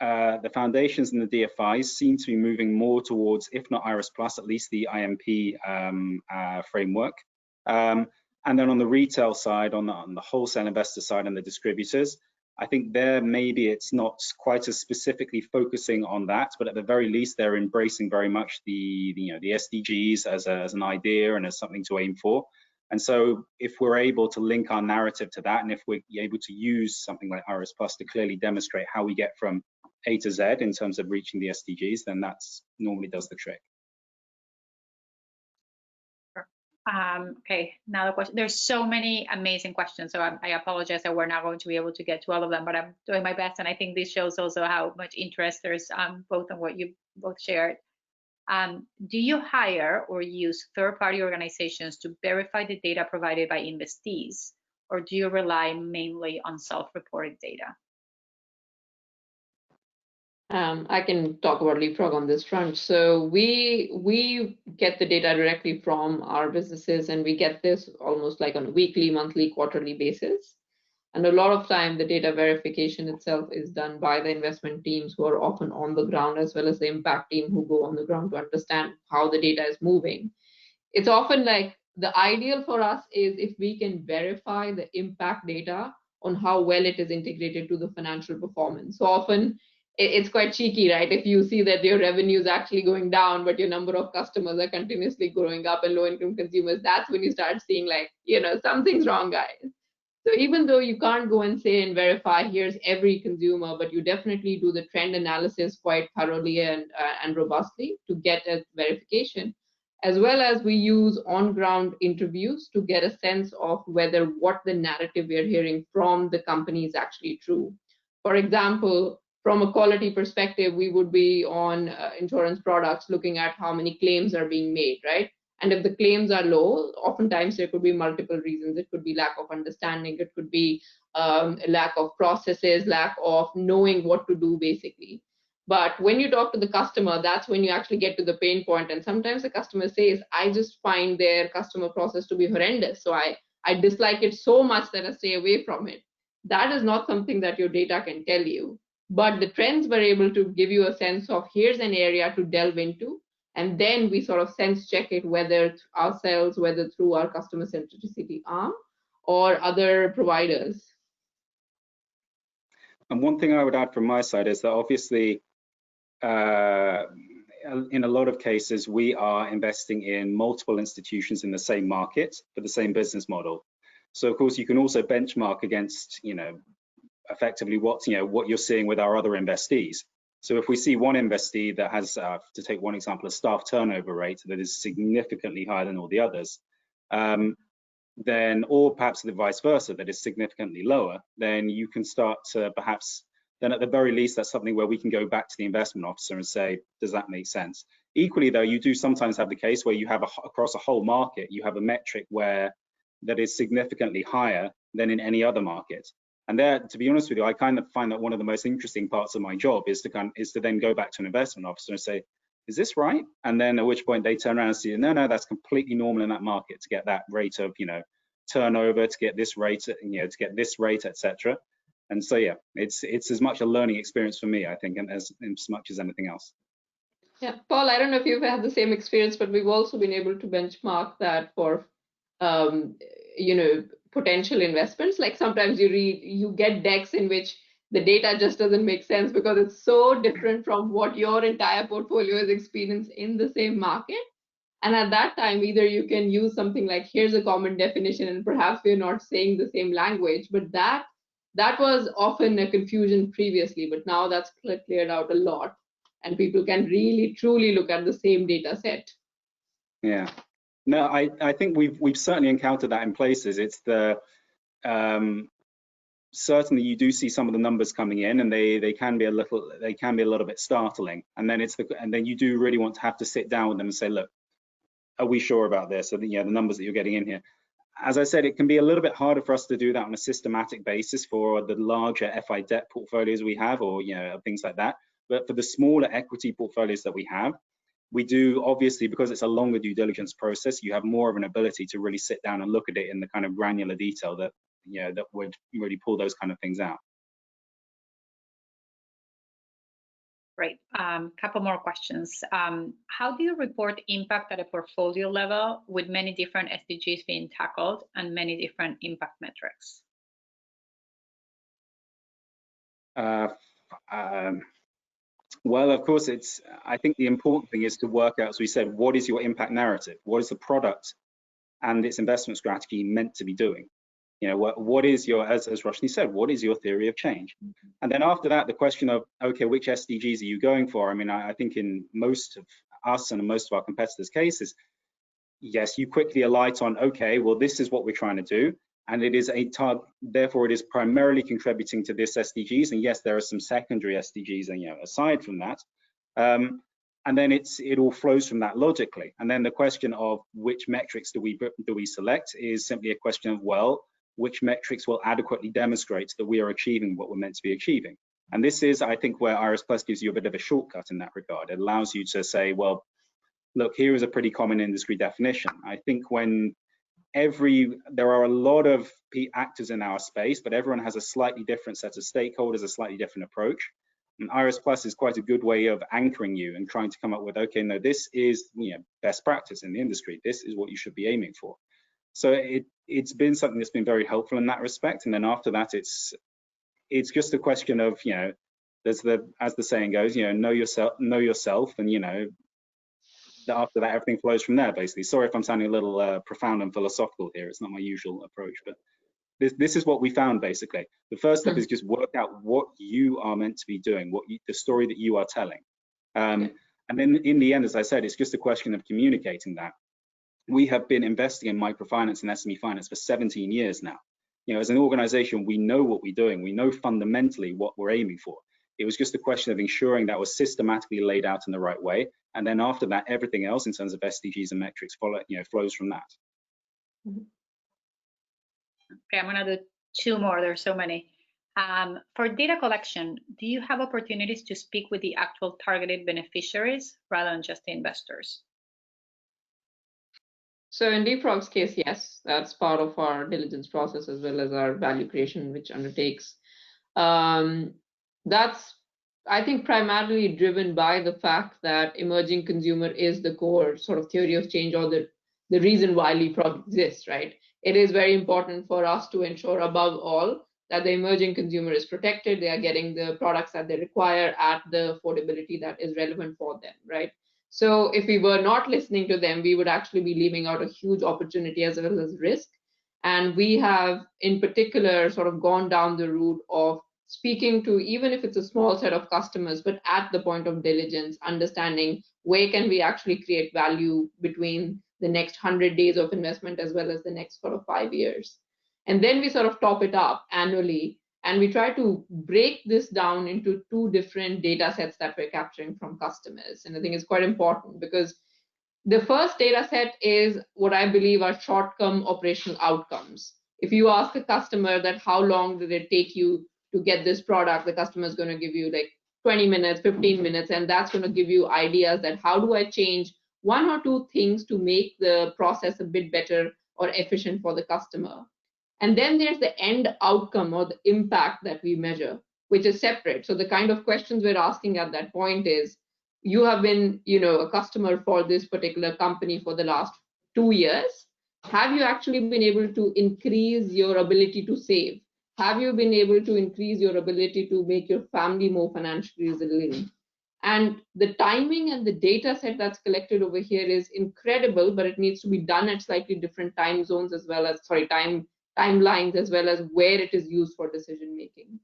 the foundations and the DFIs seem to be moving more towards, if not IRIS Plus, at least the IMP framework. And then on the retail side, on the wholesale investor side and the distributors, I think there maybe it's not quite as specifically focusing on that, but at the very least they're embracing very much the SDGs as an idea and as something to aim for. And so if we're able to link our narrative to that, and if we're able to use something like IRIS Plus to clearly demonstrate how we get from A to Z in terms of reaching the SDGs, then that's normally does the trick. Okay, now the question. There's so many amazing questions, so I apologize that we're not going to be able to get to all of them, but I'm doing my best, and I think this shows also how much interest there's both on what you both shared. Do you hire or use third-party organizations to verify the data provided by investees, or do you rely mainly on self-reported data? I can talk about LeapFrog on this front. So we get the data directly from our businesses, and we get this almost like on a weekly, monthly, quarterly basis. And a lot of time, the data verification itself is done by the investment teams who are often on the ground, as well as the impact team who go on the ground to understand how the data is moving. It's often like the ideal for us is if we can verify the impact data on how well it is integrated to the financial performance. So often it's quite cheeky, right? If you see that your revenue is actually going down, but your number of customers are continuously growing up and low-income consumers, that's when you start seeing like, something's wrong, guys. So even though you can't go and say and verify here's every consumer, but you definitely do the trend analysis quite thoroughly and robustly to get a verification, as well as we use on-ground interviews to get a sense of whether what the narrative we are hearing from the company is actually true. For example, from a quality perspective, we would be on insurance products looking at how many claims are being made, right? And if the claims are low, oftentimes there could be multiple reasons. It could be lack of understanding. It could be lack of processes, lack of knowing what to do, basically. But when you talk to the customer, that's when you actually get to the pain point. And sometimes the customer says, I just find their customer process to be horrendous. So I dislike it so much that I stay away from it. That is not something that your data can tell you. But the trends were able to give you a sense of here's an area to delve into. And then we sort of sense check it, whether ourselves, whether through our customer centricity arm or other providers. And one thing I would add from my side is that obviously, in a lot of cases, we are investing in multiple institutions in the same market for the same business model. So of course, you can also benchmark against, effectively what you're seeing with our other investees. So if we see one investee that has, to take one example, a staff turnover rate that is significantly higher than all the others, then, or perhaps the vice versa, that is significantly lower, then you can start to perhaps, then at the very least, that's something where we can go back to the investment officer and say, does that make sense? Equally, though, you do sometimes have the case where you have across a whole market, you have a metric where that is significantly higher than in any other market. And there, to be honest with you, I kind of find that one of the most interesting parts of my job is to then go back to an investment officer and say, is this right? And then at which point they turn around and say, no, that's completely normal in that market to get that rate of, turnover, to get this rate, to get this rate, etc. And so, yeah, it's as much a learning experience for me, I think, and as much as anything else. Yeah, Paul, I don't know if you've had the same experience, but we've also been able to benchmark that for, potential investments. Like sometimes you get decks in which the data just doesn't make sense because it's so different from what your entire portfolio has experienced in the same market. And at that time, either you can use something like, here's a common definition, and perhaps we're not saying the same language, but that was often a confusion previously, but now that's cleared out a lot, and people can really, truly look at the same data set. Yeah. No, I think we've certainly encountered that in places. It's the certainly you do see some of the numbers coming in, and they can be a little bit startling. And then then you do really want to have to sit down with them and say, look, are we sure about this? So the numbers that you're getting in here. As I said, it can be a little bit harder for us to do that on a systematic basis for the larger FI debt portfolios we have, or things like that. But for the smaller equity portfolios that we have, we do, obviously, because it's a longer due diligence process, you have more of an ability to really sit down and look at it in the kind of granular detail that that would really pull those kind of things out. Great. Couple more questions. How do you report impact at a portfolio level with many different SDGs being tackled and many different impact metrics? Well, of course, I think the important thing is to work out, as we said, what is your impact narrative? What is the product and its investment strategy meant to be doing? What is your, as Roshni said, what is your theory of change? And then after that, the question of, okay, which SDGs are you going for? I mean, I think in most of us and in most of our competitors' cases, yes, you quickly alight on, okay, well, this is what we're trying to do. And it is a target, therefore it is primarily contributing to this SDGs. And yes, there are some secondary SDGs, and aside from that, and then it all flows from that logically. And then the question of which metrics do we select is simply a question of, well, which metrics will adequately demonstrate that we are achieving what we're meant to be achieving. And this is, I think, where Iris Plus gives you a bit of a shortcut in that regard. It allows you to say, well, look, here is a pretty common industry definition. I think when there are a lot of actors in our space, but everyone has a slightly different set of stakeholders, a slightly different approach. And Iris Plus is quite a good way of anchoring you and trying to come up with, okay, no, this is best practice in the industry. This is what you should be aiming for. So it's been something that's been very helpful in that respect. And then after that, it's just a question of, there's as the saying goes, know yourself, and after that, everything flows from there, basically. Sorry if I'm sounding a little profound and philosophical here. It's not my usual approach, but this is what we found, basically. The first step is just work out what you are meant to be doing, the story that you are telling. And then in the end, as I said, it's just a question of communicating that. We have been investing in microfinance and SME finance for 17 years now. As an organization, we know what we're doing. We know fundamentally what we're aiming for. It was just a question of ensuring that was systematically laid out in the right way. And then after that, everything else in terms of SDGs and metrics flows from that. Okay, I'm gonna do two more. There's so many. For data collection, do you have opportunities to speak with the actual targeted beneficiaries rather than just the investors? So in LeapFrog's case, yes, that's part of our diligence process as well as our value creation, which undertakes. That's, I think, primarily driven by the fact that emerging consumer is the core sort of theory of change, or the reason why LeapFrog exists, right? It is very important for us to ensure above all that the emerging consumer is protected. They are getting the products that they require at the affordability that is relevant for them, right? So if we were not listening to them, we would actually be leaving out a huge opportunity as well as risk. And we have in particular sort of gone down the route of speaking to, even if it's a small set of customers, but at the point of diligence, understanding where can we actually create value between the next 100 days of investment, as well as the next sort of 5 years. And then we sort of top it up annually, and we try to break this down into 2 different data sets that we're capturing from customers. And I think it's quite important, because the first data set is what I believe are short-term operational outcomes. If you ask a customer that how long did it take you to get this product, the customer is going to give you like 20 minutes, 15 minutes, and that's going to give you ideas that how do I change 1 or 2 things to make the process a bit better or efficient for the customer. And then there's the end outcome or the impact that we measure, which is separate. So the kind of questions we're asking at that point is, you have been, a customer for this particular company for the last 2 years. Have you actually been able to increase your ability to save? Have you been able to increase your ability to make your family more financially resilient? And the timing and the data set that's collected over here is incredible, but it needs to be done at slightly different time zones as well as, timelines, as well as where it is used for decision making.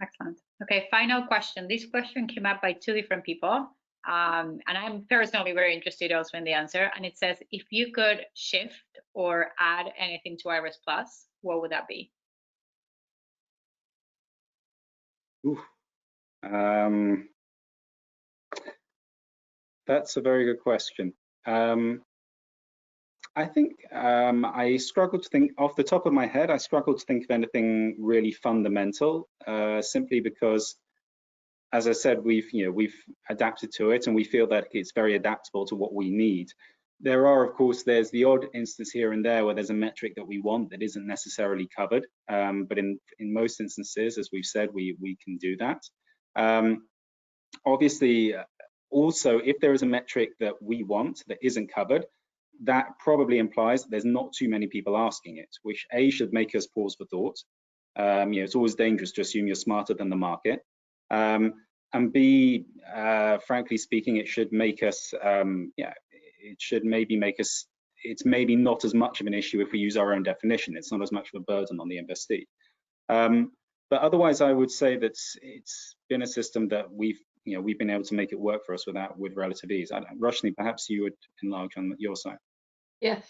Excellent. Okay, final question. This question came up by 2 different people, and I'm personally very interested also in the answer. And it says, if you could shift or add anything to Iris Plus, what would that be? That's a very good question. I think I struggle to think off the top of my head. I struggle to think of anything really fundamental, simply because, as I said, we've adapted to it, and we feel that it's very adaptable to what we need. There are, of course, there's the odd instance here and there where there's a metric that we want that isn't necessarily covered, but in most instances, as we've said, we can do that. Obviously, also, if there is a metric that we want that isn't covered, that probably implies that there's not too many people asking it, which A, should make us pause for thought. It's always dangerous to assume you're smarter than the market. And B, frankly speaking, it should make us, it should maybe make us, it's maybe not as much of an issue if we use our own definition. It's not as much of a burden on the investee. But otherwise, I would say that it's been a system that we've been able to make it work for us with relative ease. Roshni, perhaps you would enlarge on your side. Yes.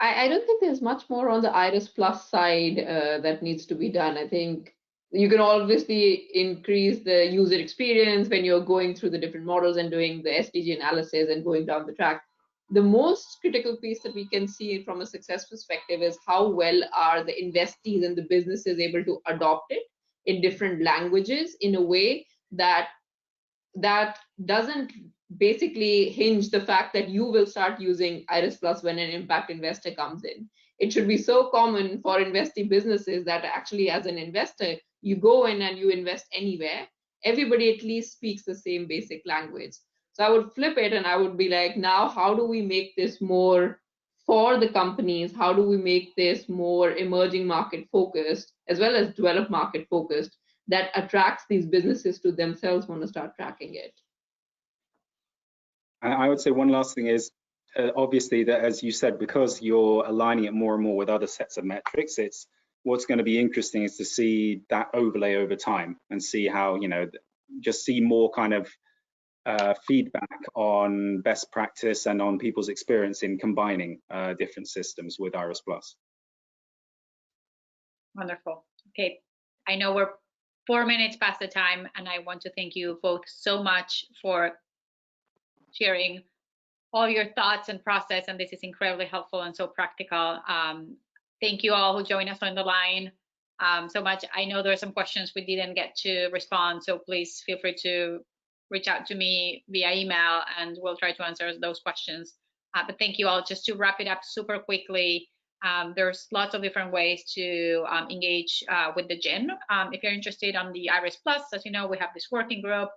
I don't think there's much more on the Iris Plus side that needs to be done. I think you can obviously increase the user experience when you're going through the different models and doing the SDG analysis and going down the track. The most critical piece that we can see from a success perspective is how well are the investees and the businesses able to adopt it in different languages in a way that doesn't basically hinge the fact that you will start using Iris Plus when an impact investor comes in. It should be so common for investee businesses that actually, as an investor, you go in and you invest anywhere. Everybody at least speaks the same basic language. So I would flip it and I would be like, now how do we make this more for the companies? How do we make this more emerging market focused as well as developed market focused that attracts these businesses to themselves want to start tracking it? I would say one last thing is, obviously, that as you said, because you're aligning it more and more with other sets of metrics, it's what's going to be interesting is to see that overlay over time and see how, just see more kind of feedback on best practice and on people's experience in combining different systems with Iris Plus. Wonderful. Okay, I know we're 4 minutes past the time, and I want to thank you both so much for sharing all your thoughts and process, and this is incredibly helpful and so practical. Thank you all who joined us on the line so much. I know there are some questions we didn't get to respond, so please feel free to reach out to me via email and we'll try to answer those questions. But thank you all. Just to wrap it up super quickly, there's lots of different ways to engage with the GIN. If you're interested on the Iris Plus, as you know, we have this working group.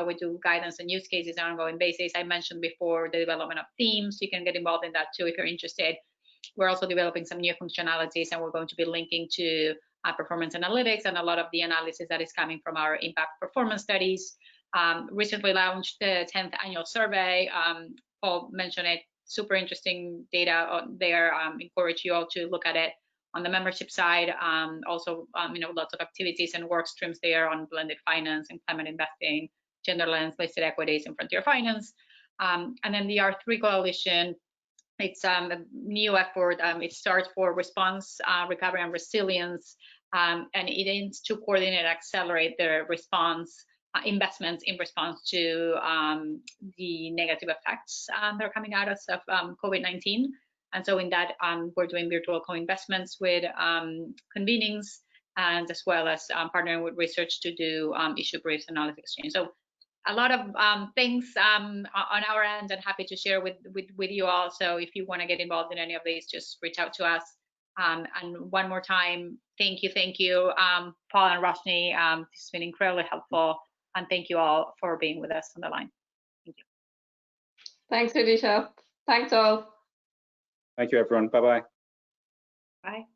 We do guidance and use cases on an ongoing basis. I mentioned before the development of themes. You can get involved in that too if you're interested. We're also developing some new functionalities, and we're going to be linking to performance analytics and a lot of the analysis that is coming from our impact performance studies. Recently launched the 10th annual survey. Paul mentioned it. Super interesting data there. Encourage you all to look at it. On the membership side, also lots of activities and work streams there on blended finance and climate investing, gender lens, listed equities, and frontier finance. And then the R3 Coalition, it's a new effort. It starts for response, recovery, and resilience, and it aims to coordinate and accelerate the response investments in response to the negative effects that are coming out of COVID-19. And so in that, we're doing virtual co-investments with convenings, and as well as partnering with research to do issue briefs and knowledge exchange. So a lot of things on our end, and happy to share with you all. So if you want to get involved in any of these, just reach out to us. And one more time, thank you, Paul and Roshni. This has been incredibly helpful, and thank you all for being with us on the line. Thank you. Thanks, Radisha. Thanks all. Thank you, everyone. Bye-bye. Bye.